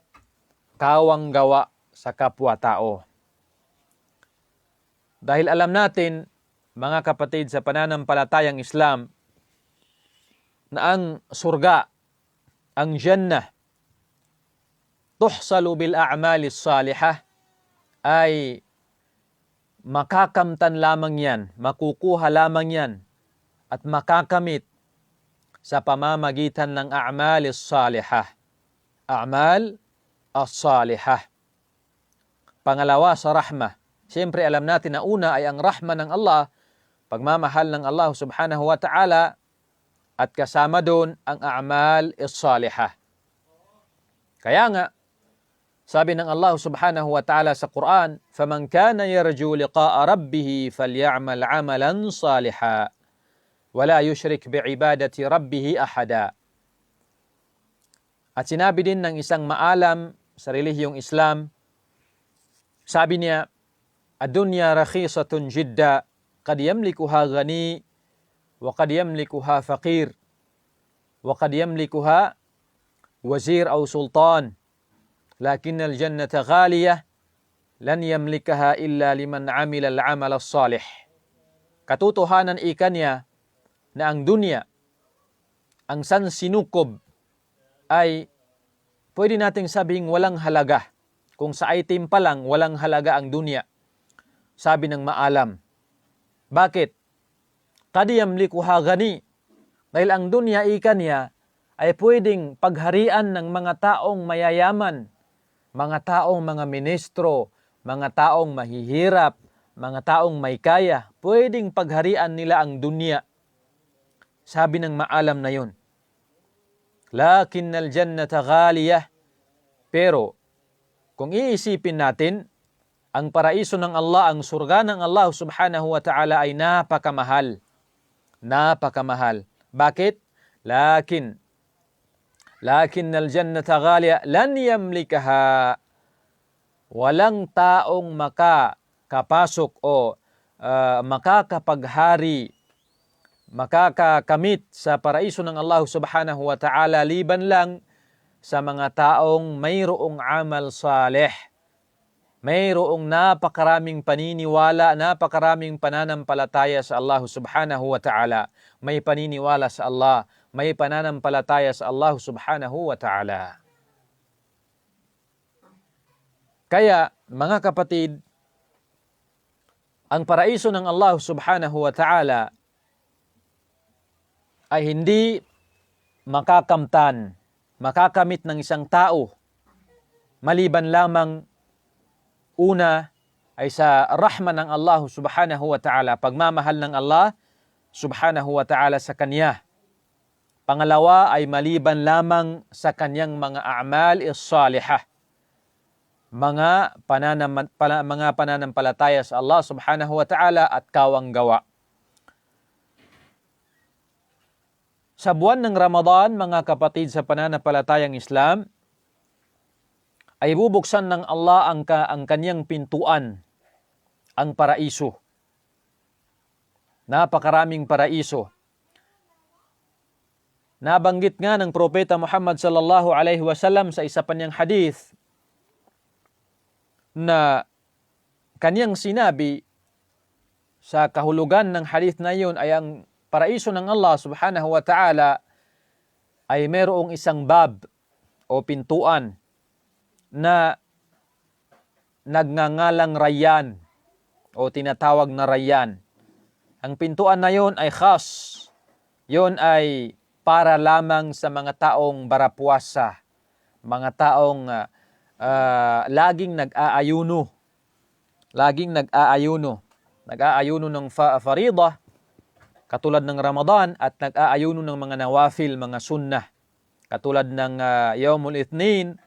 Speaker 1: kawang gawa sa kapwa-tao. Dahil alam natin, mga kapatid, sa pananampalatayang Islam, na ang surga, ang Jannah, tuhsalu bil a'malis salihah, ay makakamtan lamang yan, makukuha lamang yan, at makakamit sa pamamagitan ng a'malis salihah. A'mal as-salihah. Pangalawa, sa rahmah. Siyempre alam natin na una ay ang rahmah ng Allah, pagmamahal ng Allah subhanahu wa ta'ala, at kasama doon ang a'mal as-salihah. Kaya nga, sabi ng Allah subhanahu wa ta'ala sa Quran, فَمَنْ كَانَ يَرْجُو لِقَاءَ رَبِّهِ فَلْيَعْمَلْ عَمَلًا صَالِحًا وَلَا يُشْرِكْ بِعِبَادَةِ رَبِّهِ أَحَدًا. At sinabi din ng isang maalam sa relihiyong Islam, sabi niya, الدنيا رخيصة جدا قد يملكها غني وقد يملكها فقير وقد يملكها وزير أو سلطان لكن الجنة غالية لن يملكها إلا لمن عمل العمل الصالح. Katotohanan ikanya na ang dunya, ang sansinukob ay pwede nating sabing walang halaga. Kung sa item pa lang, walang halaga ang dunya. Sabi ng maalam. Bakit? Qad yamlikuha gani. Dahil ang dunya ikanya ay pwedeng pagharian ng mga taong mayayaman, mga taong mga ministro, mga taong mahihirap, mga taong may kaya. Pwedeng pagharian nila ang dunya. Sabi ng maalam na yun. Lakinnal jannata ghaliyah. Pero, kung iisipin natin, ang paraiso ng Allah, ang surga ng Allah subhanahu wa ta'ala ay napakamahal. Napakamahal. Bakit? Lakinnal jannata ghaliyah lan yamlikaha. Walang taong makakapasok o makakapaghari, makakakamit sa paraiso ng Allah subhanahu wa ta'ala liban lang sa mga taong mayroong amal saleh, mayroong napakaraming paniniwala, napakaraming pananampalataya sa Allah subhanahu wa ta'ala. May paniniwala sa Allah, may pananampalataya sa Allah subhanahu wa ta'ala. Kaya, mga kapatid, ang paraiso ng Allah subhanahu wa ta'ala ay hindi makakamtan, makakamit ng isang tao, maliban lamang una ay sa rahman ng Allah subhanahu wa ta'ala, pagmamahal ng Allah subhanahu wa ta'ala sa kanya. Pangalawa ay maliban lamang sa kanyang mga a'mal is-salihah, mga pananampalataya sa Allah subhanahu wa ta'ala at kawang gawa. Sa buwan ng Ramadan, mga kapatid sa pananampalatayang Islam, ay bubuksan ng Allah ang kanyang pintuan, ang paraiso. Napakaraming paraiso. Nabanggit nga ng Propeta Muhammad sallallahu alaihi wasallam sa isa pa niyang hadith na kanyang sinabi sa kahulugan ng hadith na yun ay ang paraiso ng Allah subhanahu wa ta'ala ay mayroong isang bab o pintuan na nagngangalang Rayyan o tinatawag na Rayyan. Ang pintuan na yon ay khas. Yon ay para lamang sa mga taong barapuasa, mga taong laging nag-aayuno. Laging nag-aayuno. Nag-aayuno ng faridah, katulad ng Ramadan, at nag-aayuno ng mga nawafil, mga sunnah. Katulad ng Yawmul Ithnin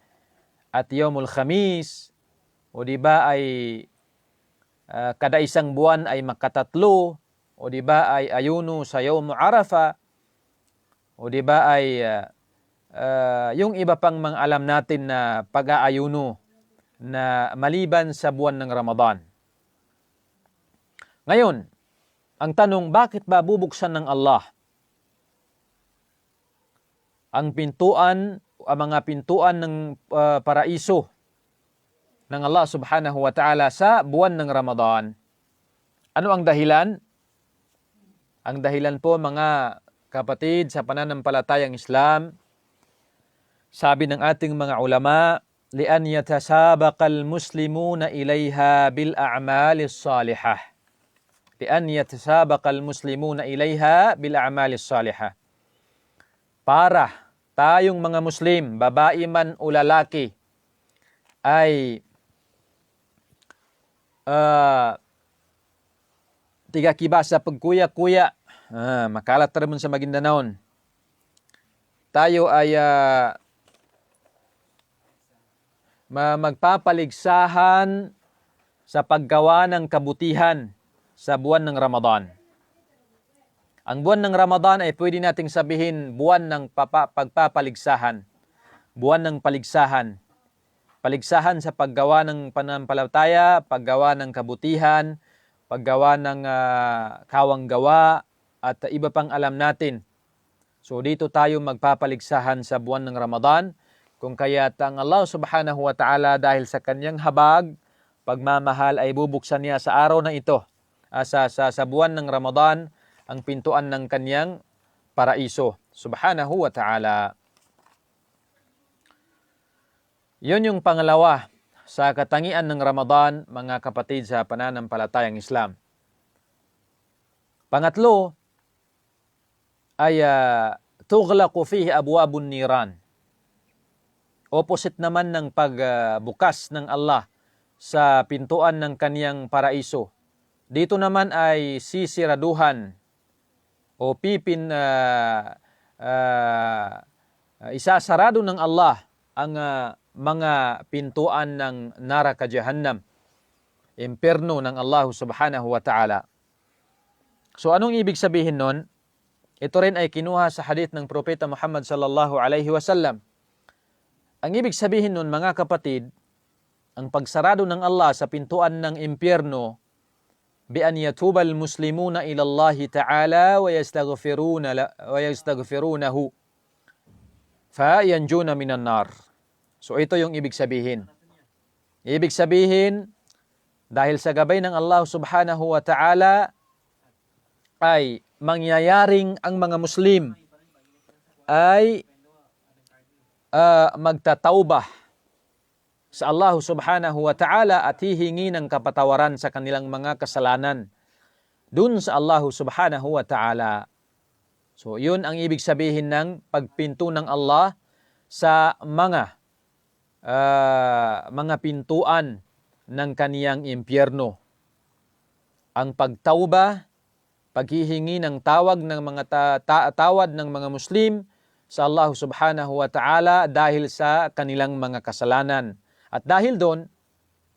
Speaker 1: at Yawmul Khamis. O diba ay kada isang buwan ay makatatlo. O diba ay ayuno sa Yawmul Arafah. O diba ay yung iba pang mga alam natin na pag-aayuno na maliban sa buwan ng Ramadan. Ngayon, ang tanong, bakit ba bubuksan ng Allah ang pintuan, ang mga pintuan ng paraiso ng Allah subhanahu wa ta'ala sa buwan ng Ramadan? Ano ang dahilan? Ang dahilan po, mga kapatid sa pananampalatayang Islam, sabi ng ating mga ulama, lian yatasabaqal muslimuna ilayha bil a'malis salihah. Lian yatasabaqal muslimuna ilayha bil a'malis salihah. Para tayong mga Muslim, babae man o lalaki, ay tigakiba sa pagkuya-kuya, makalat rin sa Maguindanao. Tayo ay magpapaligsahan sa paggawa ng kabutihan sa buwan ng Ramadan. Ang buwan ng Ramadan ay pwede nating sabihin buwan ng pagpapaligsahan, buwan ng paligsahan. Paligsahan sa paggawa ng pananampalataya, paggawa ng kabutihan, paggawa ng kawang gawa, at iba pang alam natin. So dito tayo magpapaligsahan sa buwan ng Ramadan, kung kaya't ang Allah subhanahu wa ta'ala dahil sa kanyang habag, pagmamahal ay bubuksan niya sa araw na ito, sa buwan ng Ramadan, ang pintuan ng kanyang paraiso subhanahu wa ta'ala. Yun yung pangalawa sa katangian ng Ramadan, mga kapatid sa pananampalatayang Islam. Pangatlo ay tughlaqu fihi abwabun niran. Opposite naman ng pagbukas ng Allah sa pintuan ng kaniyang paraiso. Dito naman ay sisiraduhan o isasarado ng Allah ang mga pintuan ng naraka jahannam, impyerno ng Allah subhanahu wa ta'ala. So anong ibig sabihin nun? Ito rin ay kinuha sa hadith ng Propeta Muhammad sallallahu alaihi wasallam. Ang ibig sabihin nun, mga kapatid, ang pagsarado ng Allah sa pintuan ng impyerno bi an yatubal muslimuna ila Allah ta'ala wa yastaghfirunahu fa yanjuna minan nar. So ito yung ibig sabihin. Ibig sabihin, dahil sa gabay ng Allah subhanahu wa ta'ala ay mangyayaring ang mga Muslim ay magtatawbah sa Allah subhanahu wa ta'ala at hihingi ng kapatawaran sa kanilang mga kasalanan dun sa Allah subhanahu wa ta'ala. So yun ang ibig sabihin ng pagpinto ng Allah sa mga pintuan ng kaniyang impyerno. Ang pagtawbah, paghihingi ng tawad ng mga Muslim sa Allah subhanahu wa ta'ala dahil sa kanilang mga kasalanan. At dahil doon,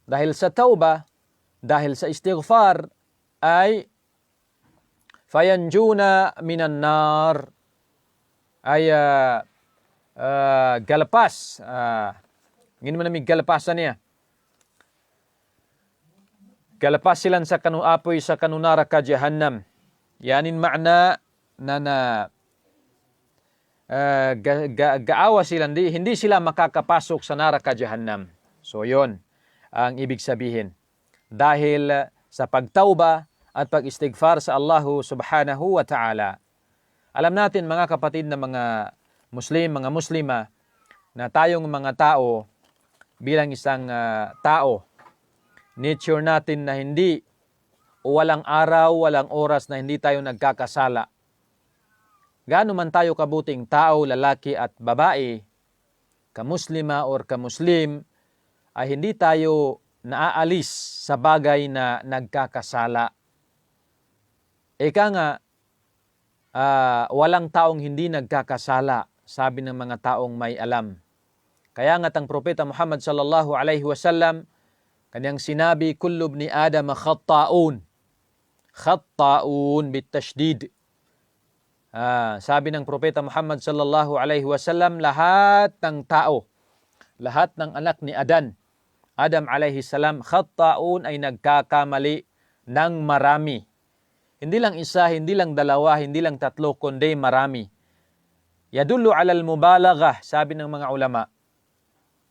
Speaker 1: dahil sa tawbah, dahil sa istighfar, ay fayanjuna minan nar, ay galapas. Ngayon mo namig galapasan niya. Galapas silan sa apoy sa kanunara ka jahannam. Yanin ma'na na gaawa sila, hindi sila makakapasok sa naraka jahannam. So yon ang ibig sabihin. Dahil sa pagtauba at pag-istighfar sa Allah subhanahu wa ta'ala. Alam natin mga kapatid na mga Muslim, mga Muslima, na tayong mga tao bilang isang tao, nature natin na hindi o walang araw, walang oras na hindi tayo nagkakasala. Gaano man tayo kabuting tao, lalaki at babae, kamuslima or kamuslim, ay hindi tayo naaalis sa bagay na nagkakasala. Ika nga, walang taong hindi nagkakasala, sabi ng mga taong may alam. Kaya nga't ang Propeta Muhammad sallallahu alaihi wasallam, kanyang sinabi, kullu ibni Adam khatta'un. Khatta'un bitashdid. Sabi ng Propeta Muhammad sallallahu alaihi wasallam, lahat ng tao, lahat ng anak ni Adam alaihi salam, khatta'un ay nagkakamali ng marami. Hindi lang isa, hindi lang dalawa, hindi lang tatlo, kundi marami. Yadullu alal mubalaghah, sabi ng mga ulama.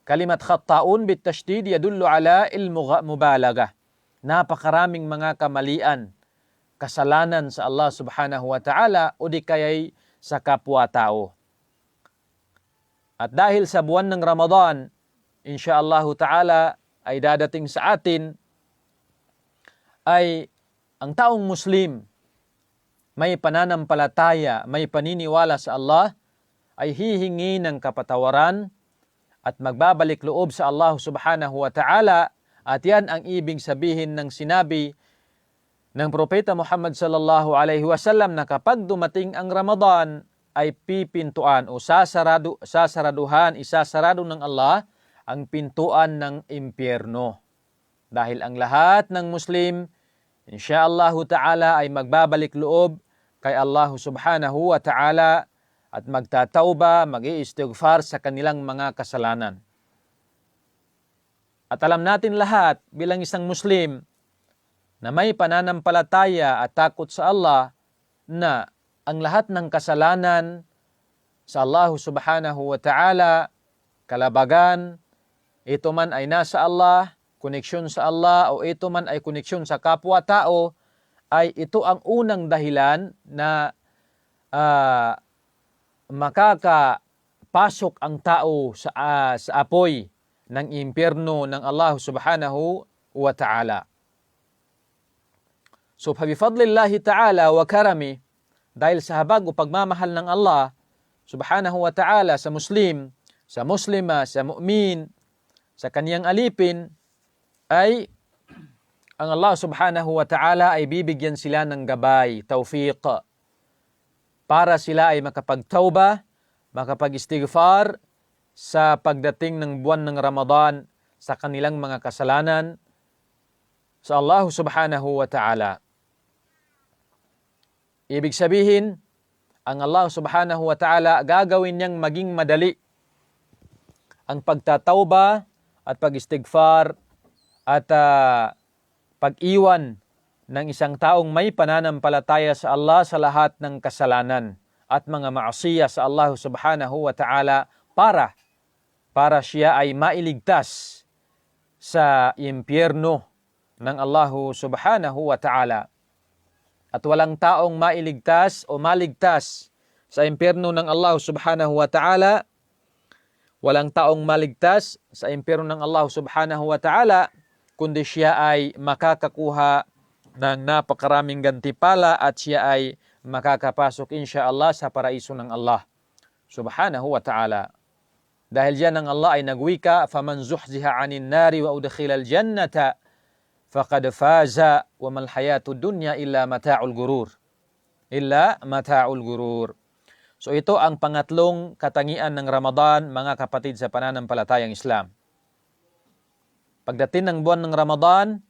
Speaker 1: Kalimat khatta'un bitashdid yadullu ala il-mubalaghah. Napakaraming mga kamalian, kasalanan sa Allah subhanahu wa ta'ala o di kaya'y sa kapwa-tao. At dahil sa buwan ng Ramadan, insyaallah ta'ala ay dadating sa atin, ay ang taong Muslim, may pananampalataya, may paniniwala sa Allah, ay hihingi ng kapatawaran at magbabalik loob sa Allah subhanahu wa ta'ala. At yan ang ibig sabihin ng sinabi ng Propeta Muhammad sallallahu alaihi wasallam na kapag dumating ang Ramadan ay pipintuan o isasarado ng Allah ang pintuan ng impyerno. Dahil ang lahat ng Muslim, insyaallah ta'ala ay magbabalik loob kay Allah subhanahu wa ta'ala at magtatauba, mag-iistighfar sa kanilang mga kasalanan. At alam natin lahat bilang isang Muslim na may pananampalataya at takot sa Allah na ang lahat ng kasalanan sa Allah subhanahu wa ta'ala, kalabagan, ito man ay nasa Allah, koneksyon sa Allah, o ito man ay koneksyon sa kapwa-tao, ay ito ang unang dahilan na makakapasok ang tao sa apoy ng impyerno ng Allah subhanahu wa ta'ala. So, bifadlillahi ta'ala wa karami, dahil sa habag o pagmamahal ng Allah subhanahu wa ta'ala sa Muslim, sa Muslima, sa mu'min, sa kaniyang alipin, ay ang Allah subhanahu wa ta'ala ay bibigyan sila ng gabay, tawfiq, para sila ay makapagtawba, makapag-istighfar sa pagdating ng buwan ng Ramadan sa kanilang mga kasalanan sa Allah subhanahu wa ta'ala. Ibig sabihin, ang Allah subhanahu wa ta'ala gagawin niyang maging madali ang pagtatawba at pag-istighfar at pag-iwan ng isang taong may pananampalataya sa Allah sa lahat ng kasalanan at mga maasiya sa Allah subhanahu wa ta'ala para siya ay mailigtas sa impyerno ng Allah subhanahu wa ta'ala. At walang taong mailigtas o maligtas sa impyerno ng Allah subhanahu wa ta'ala, walang taong maligtas sa impyerno ng Allah subhanahu wa ta'ala, kundi siya ay makakakuha ng napakaraming gantipala at siya ay makakapasok insyaallah sa paraiso ng Allah subhanahu wa ta'ala. Dahil diyan ang Allah ay nagwika, "Faman zuhziha 'anil nari wa udkhilal jannata faqad faza wa mal hayatud dunya illa mata'ul gurur." Illa mata'ul gurur. So ito ang pangatlong katangian ng Ramadan, mga kapatid sa pananampalatayang Islam. Pagdating ng buwan ng Ramadan,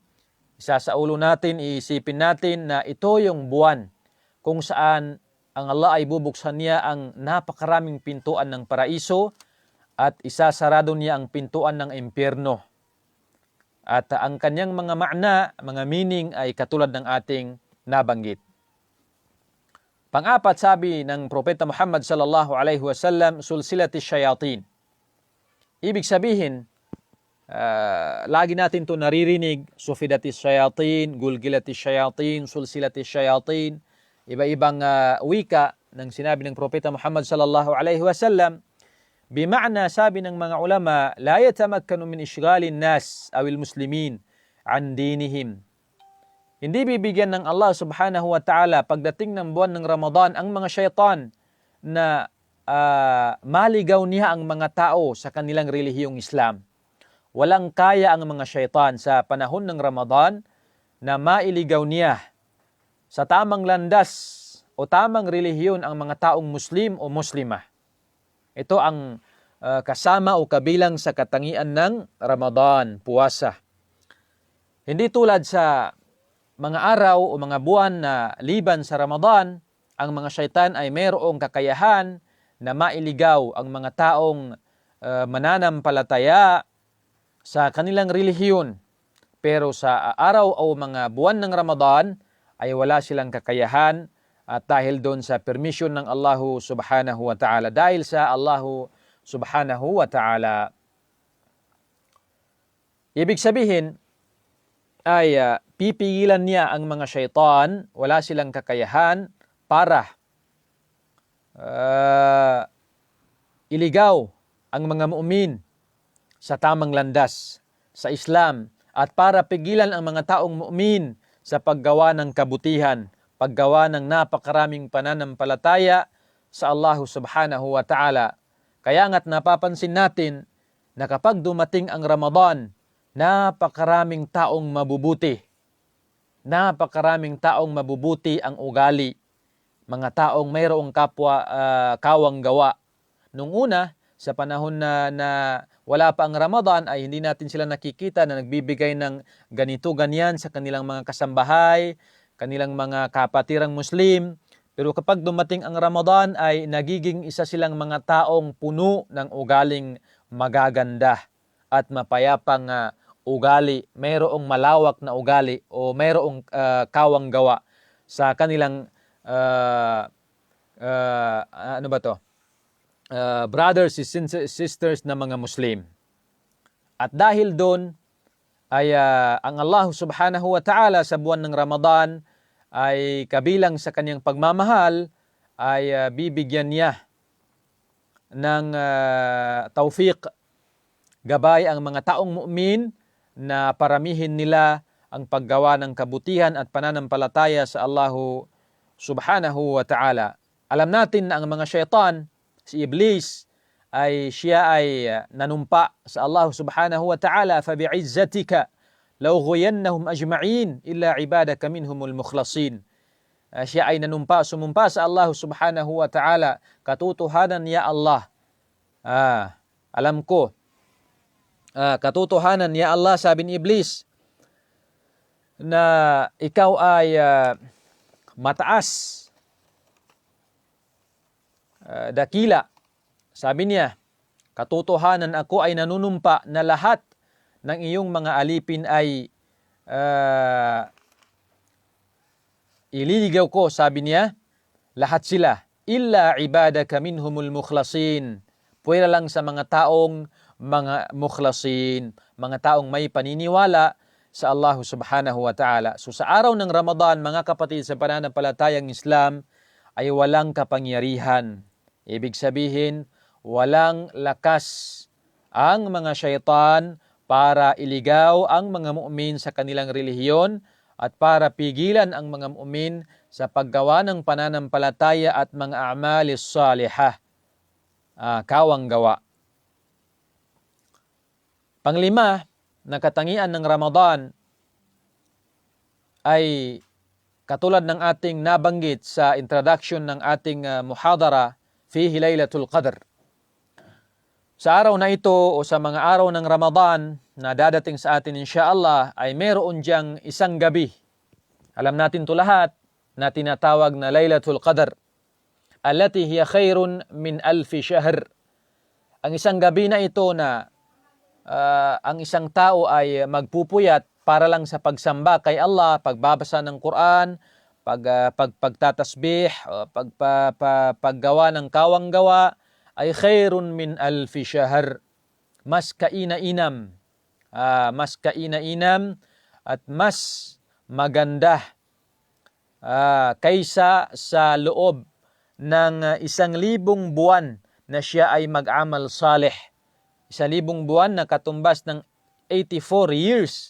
Speaker 1: isa sa ulo natin, iisipin natin na ito yung buwan kung saan ang Allah ay bubuksan niya ang napakaraming pintuan ng paraiso at isasarado niya ang pintuan ng impyerno. At ang kanyang mga makna, mga meaning ay katulad ng ating nabanggit. Pang-apat, sabi ng Propeta Muhammad sallallahu alaihi wasallam, sulsilati syayatin. Ibig sabihin, lagi natin ito naririnig, sufidati syayatin, gulgilati syayatin, sulsilati syayatin, iba-ibang wika ng sinabi ng Propeta Muhammad sallallahu alaihi wasallam. Bima'na, sabi ng mga ulama, la yatamakkanu min ishghalin nas awil muslimin an dinihim. Hindi bibigyan ng Allah subhanahu wa ta'ala pagdating ng buwan ng Ramadan ang mga syaitan na maligaw niya ang mga tao sa kanilang relihiyong Islam. Walang kaya ang mga syaitan sa panahon ng Ramadan na mailigaw niya sa tamang landas o tamang relihiyon ang mga taong Muslim o Muslimah. Ito ang kasama o kabilang sa katangian ng Ramadan, puwasa. Hindi tulad sa mga araw o mga buwan na liban sa Ramadan, ang mga syaitan ay mayroong kakayahan na mailigaw ang mga taong mananampalataya sa kanilang relihiyon. Pero sa araw o mga buwan ng Ramadan ay wala silang kakayahan at dahil doon sa permission ng Allah subhanahu wa ta'ala. Dahil sa Allah subhanahu wa ta'ala. Ibig sabihin ay pipigilan niya ang mga syaitan, wala silang kakayahan para iligaw ang mga mu'min sa tamang landas, sa Islam, at para pigilan ang mga taong mu'min sa paggawa ng kabutihan, paggawa ng napakaraming pananampalataya sa Allah subhanahu wa ta'ala. Kaya nga't napapansin natin na kapag dumating ang Ramadan, napakaraming taong mabubuti. Napakaraming taong mabubuti ang ugali. Mga taong mayroong kapwa kawang gawa. Nung una, sa panahon na wala pa ang Ramadan, ay hindi natin sila nakikita na nagbibigay ng ganito, ganyan sa kanilang mga kasambahay, kanilang mga kapatirang Muslim. Pero kapag dumating ang Ramadan ay nagiging isa silang mga taong puno ng ugaling magaganda at mapayapang ugali, mayroong malawak na ugali o mayroong kawang gawa sa kanilang uh, ano ba to? Brothers and sisters na mga Muslim. At dahil doon ay ang Allah subhanahu wa ta'ala sa buwan ng Ramadan ay kabilang sa kanyang pagmamahal ay bibigyan niya ng tawfiq, gabay ang mga taong mu'min na paramihin nila ang paggawa ng kabutihan at pananampalataya sa Allah subhanahu wa ta'ala. Alam natin na ang mga syaitan, si Iblis, siya ay nanumpa sa Allah subhanahu wa ta'ala, fabi'izzatika lawghuyannahum ajma'in illa ibadaka minhumul mukhlasin. Siya ay sumumpa sa Allah subhanahu wa ta'ala, katotohanan ya Allah. Alam ko, katotohanan ya Allah, sabi ni Iblis, na ikaw ay mataas, dakila. Sabi niya, katotohanan ako ay nanunumpa na lahat ng iyong mga alipin ay ililigaw ko, sabi niya, lahat sila, illa ibadaka minhumul mukhlasin. Pwera lang sa mga taong mga mukhlasin, mga taong may paniniwala sa Allah subhanahu wa ta'ala. So sa araw ng Ramadan, mga kapatid sa pananampalatayang Islam, ay walang kapangyarihan. Ibig sabihin, walang lakas ang mga syaitan para iligaw ang mga mu'min sa kanilang relihiyon at para pigilan ang mga mu'min sa paggawa ng pananampalataya at mga a'malis salihah, kawang gawa. Panglima, na katangian ng Ramadan ay katulad ng ating nabanggit sa introduction ng ating muhadara, fihi Laylatul Qadr. Sa araw na ito o sa mga araw ng Ramadan na dadating sa atin insyaallah ay meron diyang isang gabi. Alam natin to lahat na tinatawag na Laylatul Qadr, allati hiya khairun min alfi shahr. Ang isang gabi na ito na ang isang tao ay magpupuyat para lang sa pagsamba kay Allah, pagbabasa ng Quran, pagtatasbih, paggawa ng kawang gawa, ay khairun min alfi shahr. Mas kaina-inam at mas maganda kaysa sa loob ng 1,000 buwan na siya ay mag-amal salih. 1,000 buwan na katumbas ng 84 years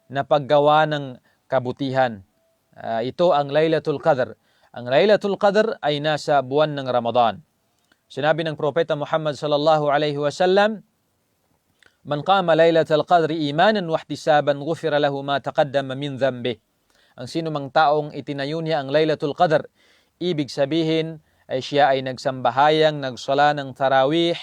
Speaker 1: na paggawa ng kabutihan. Ito ang Laylatul Qadr. Ang Laylatul Qadr ay nasa buwan ng Ramadan. Sinabi ng Propeta Muhammad sallallahu alaihi wasallam, "Man qama Laylatul Qadr imanan wa ihtisaban ghufira lahu ma taqaddama min dhanbi." Ang sino mang taong itinayo niya ang Laylatul Qadr, ibig sabihin ay siya ay nagsambahayang, nagsala ng tarawih,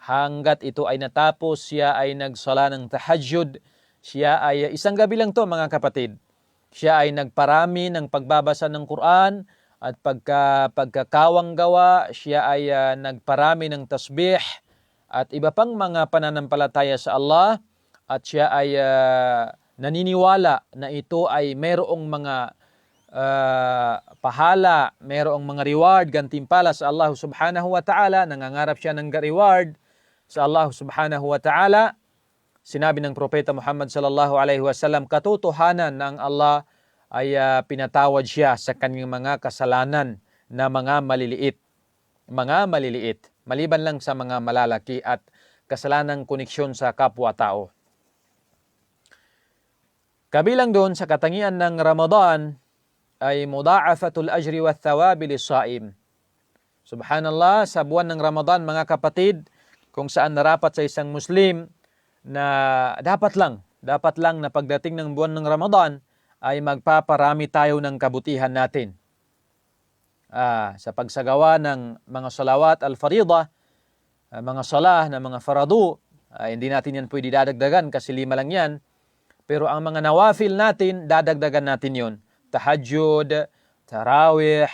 Speaker 1: hanggat ito ay natapos, siya ay nagsala ng tahajjud, siya ay isang gabi lang to mga kapatid. Siya ay nagparami ng pagbabasa ng Quran at pagkakawang gawa, siya ay nagparami ng tasbih at iba pang mga pananampalataya sa Allah, at siya ay naniniwala na ito ay mayroong mga pahala, mayroong mga reward, gantimpala sa Allah subhanahu wa ta'ala. Nangangarap siya ng reward sa Allah subhanahu wa ta'ala. Sinabi ng Propeta Muhammad sallallahu alaihi wasallam, katotohanan ng Allah ay pinatawad siya sa kanyang mga kasalanan na mga maliliit, maliban lang sa mga malalaki at kasalanang koneksyon sa kapwa-tao. Kabilang doon sa katangian ng Ramadan ay mudha'afatul ajri wa thawabi lis-saim. Subhanallah, sa buwan ng Ramadan mga kapatid, kung saan narapat sa isang Muslim na dapat lang na pagdating ng buwan ng Ramadan ay magpaparami tayo ng kabutihan natin. Sa pagsagawa ng mga salawat al-faridah, mga salah na mga faradu, hindi natin yan pwede dadagdagan kasi 5 lang yan. Pero ang mga nawafil natin, dadagdagan natin yon. Tahajjud, tarawih,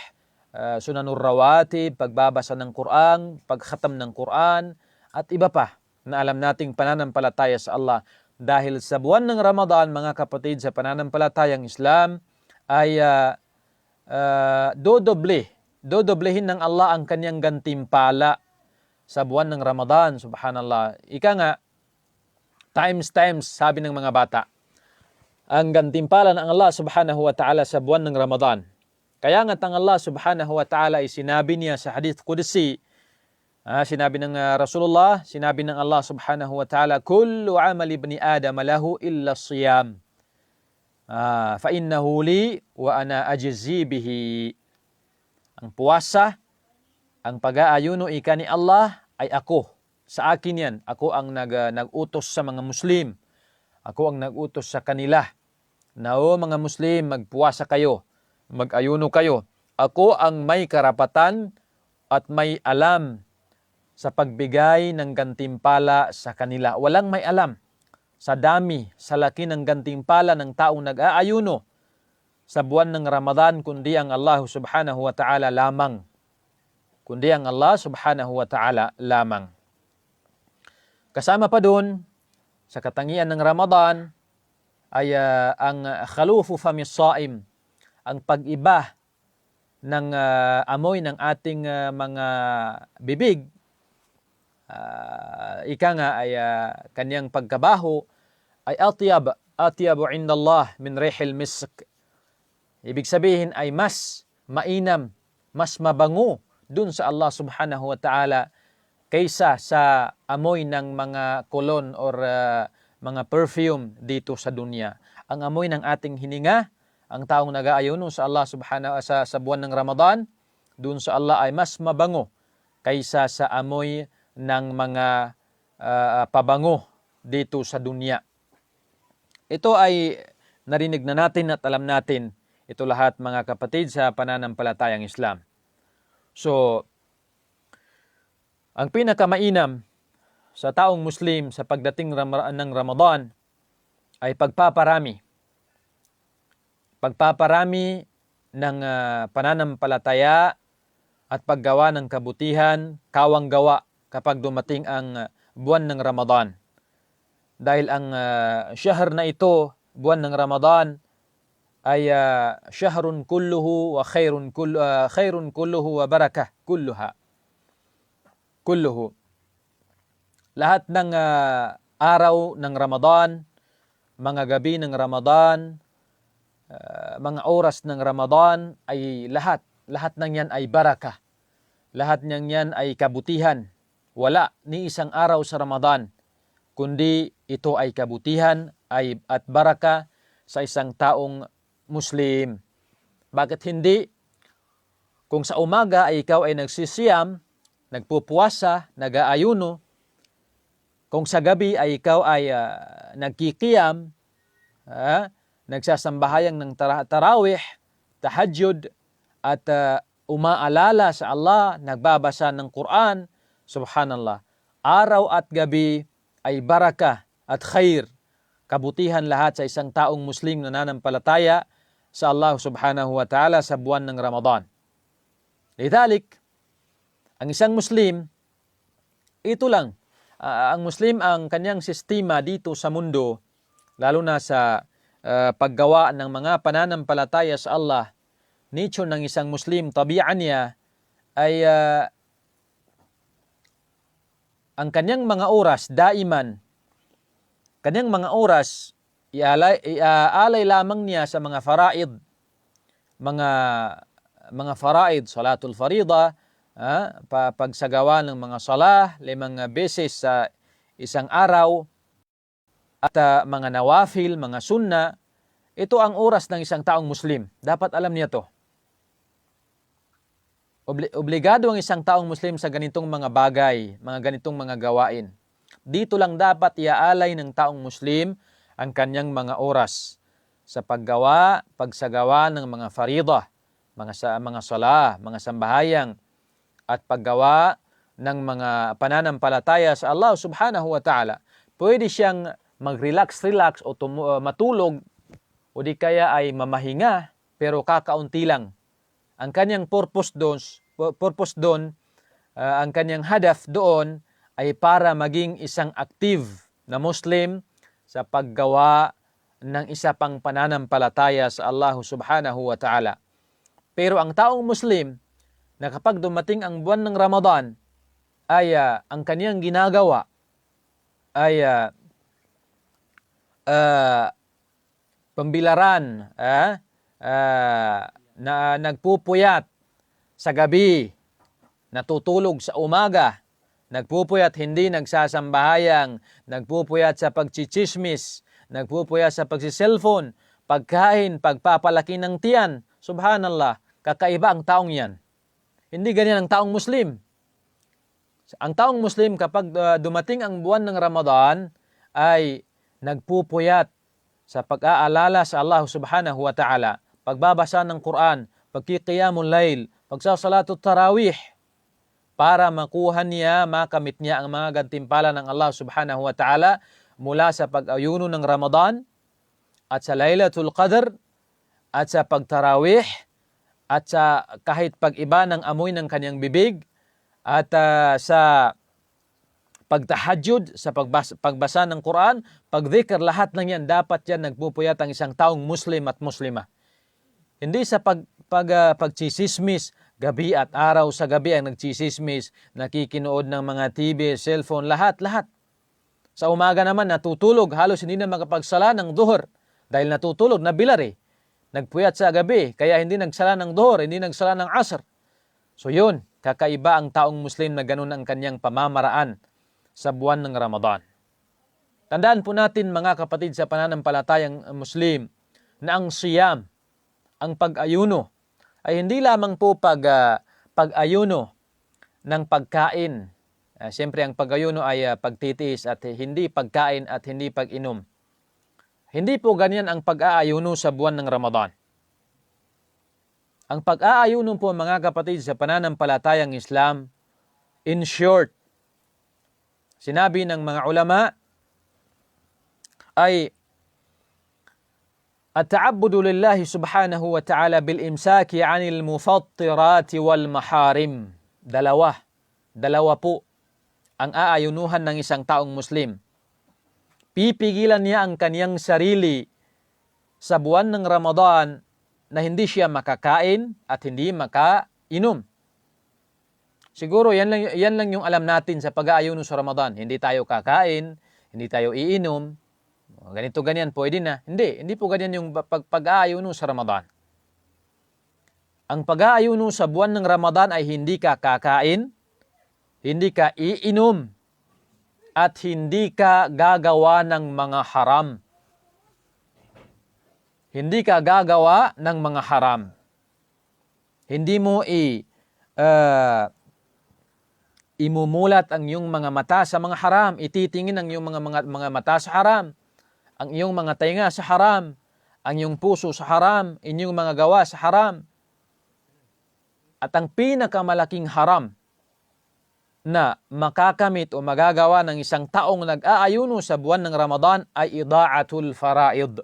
Speaker 1: sunanur rawatib, pagbabasa ng Quran, pagkhatam ng Quran, at iba pa na alam nating pananampalataya sa Allah. Dahil sa buwan ng Ramadan, mga kapatid, sa pananampalatayang Islam, ay dodoblehin ng Allah ang kanyang gantimpala sa buwan ng Ramadan. Subhanallah. Ika nga, times, sabi ng mga bata, ang gantimpala ng Allah subhanahu wa ta'ala sa buwan ng Ramadan. Kaya nga ang Allah subhanahu wa ta'ala ay sinabi niya sa hadith Qudsi, sinabi ng Rasulullah, sinabi ng Allah subhanahu wa ta'ala, kullu amal ibni Adam lahu illa siyam. Fa innahu li wa ana ajzi bihi. Ang puwasa, ang pag-aayuno ika ni Allah ay ako. Sa akin yan. Ako ang nag-utos sa mga Muslim. Ako ang nag-utos sa kanila. Na mga Muslim, magpuwasa kayo. Mag-ayuno kayo. Ako ang may karapatan at may alam sa pagbigay ng gantimpala sa kanila. Walang may alam sa dami, sa laki ng gantimpala ng taong nag-aayuno sa buwan ng Ramadan, kundi ang Allah subhanahu wa ta'ala lamang. Kundi ang Allah subhanahu wa ta'ala lamang. Kasama pa doon, sa katangian ng Ramadan, ay ang khalufu famis saim, ang pag-iba ng amoy ng ating mga bibig. Ika nga ay kanyang pagkabaho ay atyabu indallah min rihil misk. Ibig sabihin ay mas mainam, mas mabango dun sa Allah subhanahu wa ta'ala kaysa sa amoy ng mga kolon or mga perfume dito sa dunya. Ang amoy ng ating hininga, ang taong nag-aayuno sa Allah subhanahu sa buwan ng Ramadan, dun sa Allah ay mas mabango kaysa sa amoy ng mga pabango dito sa dunya. Ito ay narinig na natin at alam natin ito lahat, mga kapatid, sa pananampalatayang Islam. So, ang pinakamainam sa taong Muslim sa pagdating ng Ramadan ay pagpaparami. Pagpaparami ng pananampalataya at paggawa ng kabutihan, kawang gawa kapag dumating ang buwan ng Ramadan. Dahil ang shahr na ito, buwan ng Ramadan, ay syahrun kulluhu wa khairun kulluhu wa barakah kulluhu. Lahat ng araw ng Ramadan, mga gabi ng Ramadan, mga oras ng Ramadan ay lahat ng yan ay barakah. Lahat ng yan ay kabutihan. Wala ni isang araw sa Ramadan kundi ito ay kabutihan at barakah sa isang taong Muslim. Bakit hindi? Kung sa umaga ay ikaw ay nagsisiyam, nagpupuwasa, nag-aayuno, kung sa gabi ay ikaw ay nagkikiyam, nagsasambahayang ng tarawih, tahajjud, at umaalala sa Allah, nagbabasa ng Quran, subhanallah. Araw at gabi ay barakah at khair, kabutihan lahat sa isang taong Muslim na nananampalataya sa Allah subhanahu wa ta'ala sa buwan ng Ramadan. Lidhalik, ang isang Muslim, ito lang, ang Muslim ang kanyang sistema dito sa mundo, lalo na sa paggawa ng mga pananampalataya sa Allah, nature ng isang Muslim, tabi'an niya, ay ang kanyang mga oras, daiman, kanyang mga oras, iaalay lamang niya sa mga faraid, mga faraid, salatul farida, pagsagawa ng mga salah, 5 beses sa isang araw, at mga nawafil, mga sunna. Ito ang oras ng isang taong Muslim. Dapat alam niya to. Obligado ang isang taong Muslim sa ganitong mga bagay, mga ganitong mga gawain. Dito lang dapat iaalay ng taong Muslim ang kanyang mga oras sa pagsagawa ng mga faridah, mga salah, mga sambahayang, at paggawa ng mga pananampalataya sa Allah subhanahu wa ta'ala. Pwede siyang mag-relax o matulog o di kaya ay mamahinga pero kakaunti lang. Ang kanyang purpose doon, ang kanyang hadaf doon ay para maging isang active na Muslim sa paggawa ng isa pang pananampalataya sa Allah subhanahu wa ta'ala. Pero ang taong Muslim na kapag dumating ang buwan ng Ramadan ay ang kaniyang ginagawa ay pambilaran, na nagpupuyat sa gabi, natutulog sa umaga, nagpupuyat hindi nagsasambahayang, nagpupuyat sa pagchichismis, nagpupuyat sa pagsiselfon, pagkain, pagpapalaki ng tiyan. Subhanallah, kakaiba ang taong yan. Hindi ganyan ang taong Muslim. Ang taong Muslim kapag dumating ang buwan ng Ramadan ay nagpupuyat sa pag-aalala sa Allah subhanahu wa ta'ala, pagbabasa ng Quran, pagkikiyamul layl, pagsasalatut tarawih, para makuha niya, makamit niya ang mga gantimpala ng Allah subhanahu wa ta'ala mula sa pag-ayuno ng Ramadan at sa Laylatul Qadr at sa pagtarawih at sa kahit pag-iba ng amoy ng kanyang bibig at sa pagtahajjud, sa pagbasa ng Quran, pagdhikr, lahat ng yan, dapat yan nagpupuyat ang isang taong Muslim at Muslima. Hindi sa pagchisismis, gabi at araw sa gabi ang nagchisismis, nakikinood ng mga TV, cellphone, lahat. Sa umaga naman natutulog, halos hindi na makapagsala ng duhur dahil natutulog, nabilar eh. Nagpuyat sa gabi, kaya hindi nagsala ng duhur, hindi nagsala ng asr. So yun, kakaiba ang taong Muslim na ganun ang kanyang pamamaraan sa buwan ng Ramadan. Tandaan po natin mga kapatid sa pananampalatayang Muslim na ang siyam, ang pag-ayuno, ay hindi lamang po pag-ayuno ng pagkain. Siyempre ang pag-ayuno ay pagtitiis at hindi pagkain at hindi pag-inom. Hindi po ganyan ang pag-aayuno sa buwan ng Ramadan. Ang pag-aayuno po mga kapatid sa pananampalatayang Islam, in short, sinabi ng mga ulama ay at-ta'abbudu lillahi subhanahu wa ta'ala bil imsaki 'anil mufattirati wal maharim. Dalawa po ang aayunuhan ng isang taong Muslim. Pipigilan niya ang kaniyang sarili sa buwan ng Ramadan na hindi siya makakain at hindi makainom. Siguro yan lang yung alam natin sa pag-aayuno sa Ramadan. Hindi tayo kakain, hindi tayo iinom. Ganito ganyan, pwede na. Hindi po ganyan yung pag-aayuno sa Ramadan. Ang pag-aayuno sa buwan ng Ramadan ay hindi ka kakain, hindi ka iinom, at hindi ka gagawa ng mga haram. Hindi ka gagawa ng mga haram. Hindi mo imumulat ang iyong mga mata sa mga haram, ititingin ang iyong mga mata sa haram, ang iyong mga tainga sa haram, ang iyong puso sa haram, inyong mga gawa sa haram. At ang pinakamalaking haram na makakamit o magagawa ng isang taong nag-aayuno sa buwan ng Ramadan ay ida'atul faraid.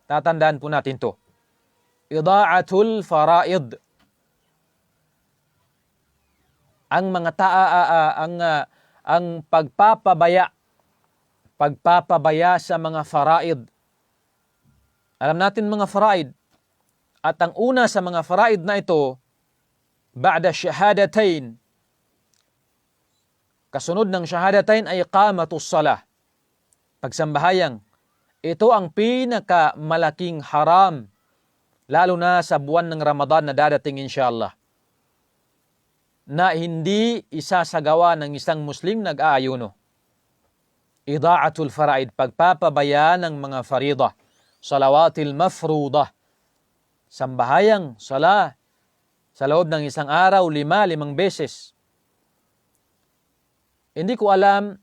Speaker 1: Tatandaan po natin to. Ida'atul faraid. Ang mga ang pagpapabaya sa mga faraid. Alam natin mga faraid. At ang una sa mga faraid na ito, ba'da shahadatain. Kasunod ng shahadatain ay iqamatus salah. Pagsambahayang. Ito ang pinakamalaking haram, lalo na sa buwan ng Ramadan na dadating inshallah, na hindi isasagawa ng isang Muslim nag-aayuno. Ida'atul faraid, pagpapabaya ng mga farida, salawatil mafrudah, sambahayang sala sa loob ng isang araw, 5 beses. Hindi ko alam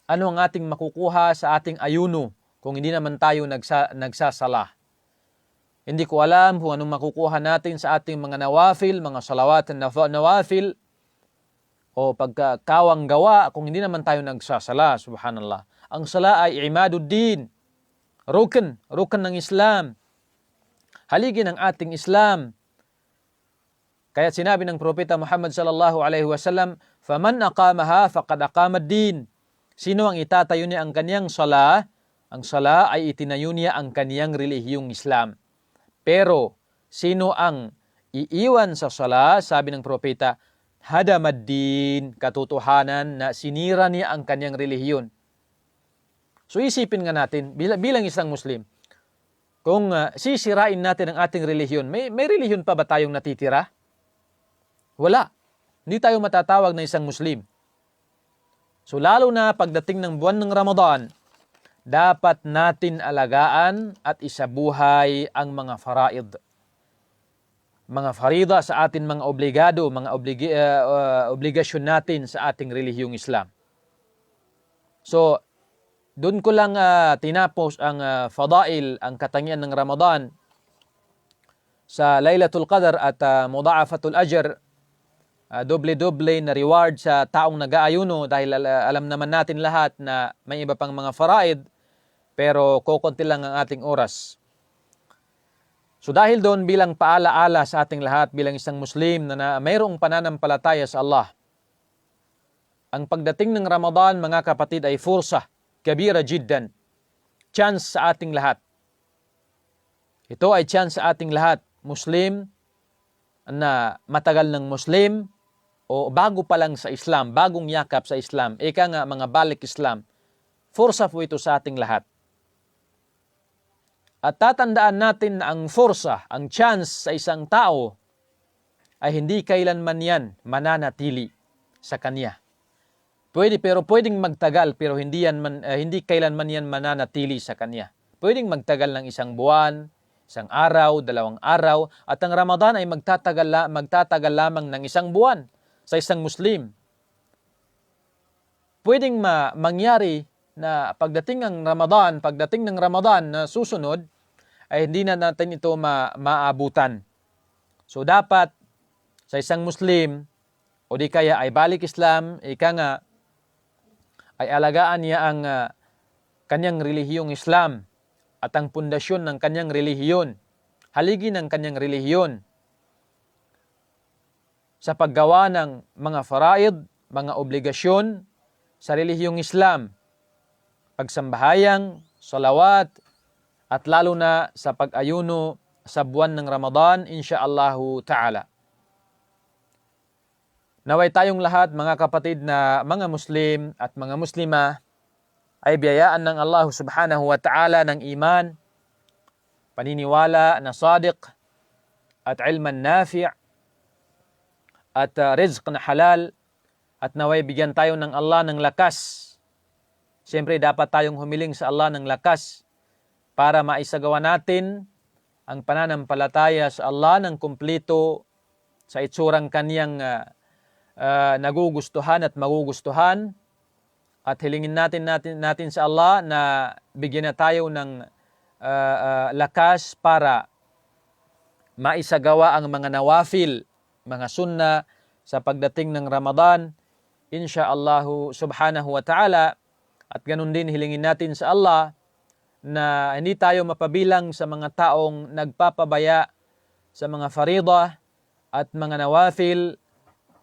Speaker 1: ano ang ating makukuha sa ating ayuno kung hindi naman tayo nagsasala. Hindi ko alam kung anong makukuha natin sa ating mga nawafil, mga salawat na nawafil, o pagkakawang gawa kung hindi naman tayo nagsasala. Subhanallah. Ang sala ay imaduddin, rukn ng Islam, haligi ng ating Islam. Kaya sinabi ng Propeta Muhammad sallallahu alaihi wasallam, "Faman aqamaha faqad aqama ad-din." Sino ang itatayo niya ang kaniyang sala? Ang sala ay itinayo niya ang kaniyang relihiyong Islam. Pero sino ang iiwan sa sala, sabi ng propeta, hadamaddin, katotohanan na sinira niya ang kanyang relihiyon. So isipin nga natin, bilang isang Muslim, kung sisirain natin ang ating relihiyon, may relihiyon pa ba tayong natitira? Wala. Hindi tayo matatawag na isang Muslim. So lalo na pagdating ng buwan ng Ramadan, dapat natin alagaan at isabuhay ang mga faraid. Mga farida sa atin, mga obligado, mga obligasyon natin sa ating relihiyong Islam. So, doon ko lang tinapos ang fadail, ang katangian ng Ramadan sa Laylatul Qadr at mudha'afatul ajr, doble-doble na reward sa taong nag-aayuno dahil alam naman natin lahat na may iba pang mga faraid pero kokonti lang ang ating oras. So dahil doon bilang paalaala sa ating lahat bilang isang Muslim na mayroong pananampalataya sa Allah, ang pagdating ng Ramadan mga kapatid ay fursa, kabira jiddan, chance sa ating lahat. Ito ay chance sa ating lahat, Muslim na matagal ng Muslim, o bago pa lang sa Islam, bagong yakap sa Islam, ika nga mga balik Islam, forsa po ito sa ating lahat. At tatandaan natin na ang forsa, ang chance sa isang tao, ay hindi kailanman yan mananatili sa kanya. Pwedeng magtagal, pero hindi kailanman yan mananatili sa kanya. Pwedeng magtagal ng isang buwan, isang araw, 2 araw, at ang Ramadan ay magtatagal lamang ng isang buwan sa isang Muslim. Pwedeng mangyari na pagdating ng Ramadan na susunod, ay hindi na natin ito maabutan. So dapat sa isang Muslim, o di kaya ay balik Islam, ika nga, ay alagaan niya ang kanyang relihiyong Islam at ang pundasyon ng kanyang relihiyon, haligi ng kanyang relihiyon, sa paggawa ng mga faraid, mga obligasyon sa relihiyong Islam, pagsambahayang, salawat, at lalo na sa pag-ayuno sa buwan ng Ramadan, insyaallahu ta'ala. Naway tayong lahat mga kapatid na mga Muslim at mga Muslima ay biyayaan ng Allah subhanahu wa ta'ala ng iman, paniniwala na sadiq, at ilman nafi' at rizq na halal, at naway bigyan tayo ng Allah ng lakas. Siyempre dapat tayong humiling sa Allah ng lakas para maisagawa natin ang pananampalataya sa Allah ng kumpleto sa itsurang kaniyang nagugustuhan at magugustuhan, at hilingin natin sa Allah na bigyan na tayo ng lakas para maisagawa ang mga nawafil, mga sunna sa pagdating ng Ramadan, insyaallahu subhanahu wa ta'ala. At ganun din hilingin natin sa Allah na hindi tayo mapabilang sa mga taong nagpapabaya sa mga farida at mga nawafil,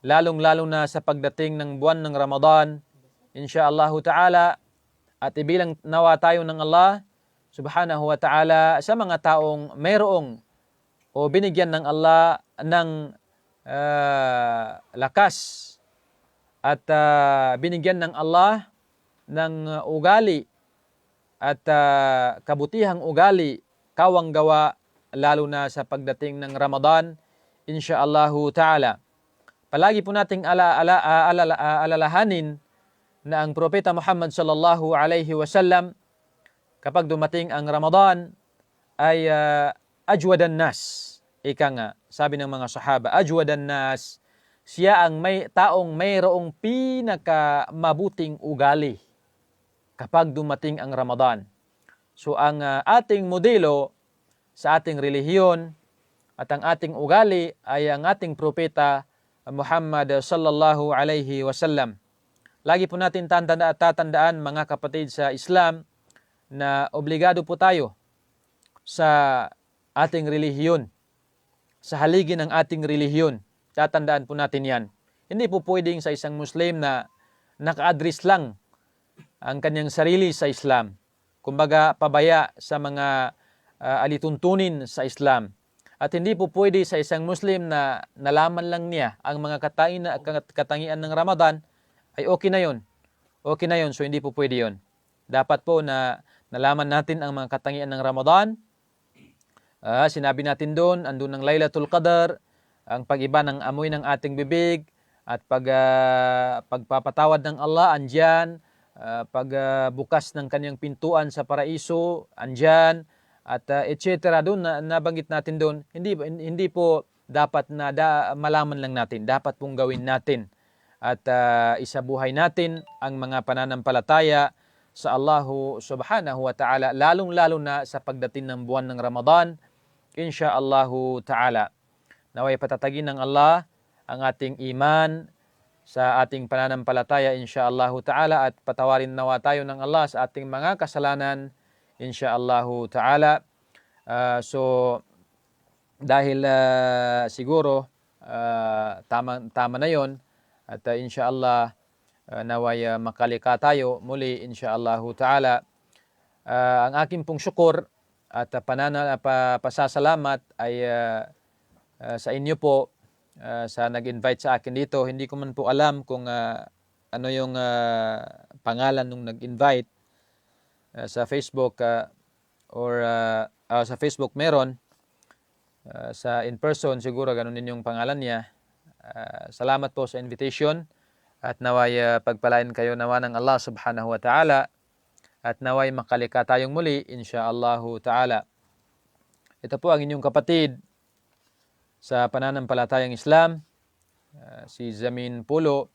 Speaker 1: lalong-lalo na sa pagdating ng buwan ng Ramadan, insyaallahu ta'ala. At ibilang nawa tayo ng Allah subhanahu wa ta'ala sa mga taong mayroong o binigyan ng Allah ng lakas at binigyan ng Allah ng ugali at kabutihang ugali, kawang gawa, lalo na sa pagdating ng Ramadan, insyaallahu ta'ala. Palagi po nating alalahanin na ang Propeta Muhammad sallallahu alaihi wasallam, kapag dumating ang Ramadan, ay ajwadan nas. Ika nga, sabi ng mga sahaba, ajwadan nas, siya ang taong mayroong pinakamabuting ugali kapag dumating ang Ramadan. So ang ating modelo sa ating relihiyon at ang ating ugali ay ang ating Propeta Muhammad sallallahu alaihi wasallam. Lagi po natin tatandaan mga kapatid sa Islam na obligado po tayo sa ating relihiyon, sa haligi ng ating relihiyon. Tatandaan po natin yan. Hindi po pwedeng sa isang Muslim na naka-address lang ang kanyang sarili sa Islam. Kumbaga, pabaya sa mga alituntunin sa Islam. At hindi po pwede sa isang Muslim na nalaman lang niya ang mga katangian ng Ramadan, ay okay na yon. Okay na yon, so hindi po pwede yon. Dapat po na nalaman natin ang mga katangian ng Ramadan. Sinabi natin doon, andun ang Laylatul Qadr, ang pag-iba ng amoy ng ating bibig, at pagpapatawad ng Allah, andyan. Pagbukas ng kanyang pintuan sa paraiso, andyan. At etc. doon, nabanggit natin doon, hindi po dapat na malaman lang natin. Dapat pong gawin natin. At isabuhay natin ang mga pananampalataya sa Allah subhanahu wa ta'ala, lalong-lalo na sa pagdating ng buwan ng Ramadan, insyaallahu ta'ala. Naway patatagin ng Allah ang ating iman sa ating pananampalataya, insyaallahu ta'ala, at patawarin nawa tayo ng Allah sa ating mga kasalanan, insyaallahu ta'ala. So, dahil siguro tama na yon, at insyaallah naway makalika tayo muli, insyaallahu ta'ala. Ang aking pong syukur at pasasalamat ay sa inyo po, sa nag-invite sa akin dito. Hindi ko man po alam kung ano yung pangalan nung nag-invite sa Facebook, or sa Facebook meron, sa in-person siguro ganun din yung pangalan niya. Salamat po sa invitation, at naway pagpalain kayo nawa ng Allah subhanahu wa ta'ala, at naway makalika tayong muli, insyaallahu ta'ala. Ito po ang inyong kapatid sa pananampalatayang Islam, si Zamin Pulo,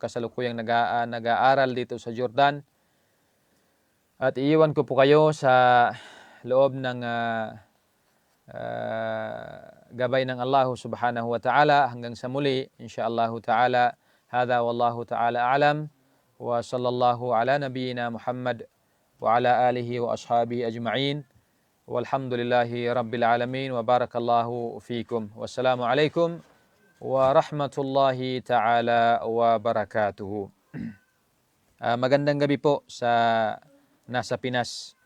Speaker 1: kasalukuyang nag-aaral dito sa Jordan. At iiwan ko po kayo sa loob ng gabay ng Allah subhanahu wa ta'ala hanggang sa muli, insyaallahu ta'ala. Hadha wallahu ta'ala a'lam, wa sallallahu ala nabiyyina Muhammad wa ala alihi wa ashabihi ajma'in, walhamdulillahi rabbil alamin, wa barakallahu fikum. Wassalamu alaikum wa rahmatullahi ta'ala wa barakatuhu. Magandang gabi po sa nasa Pinas.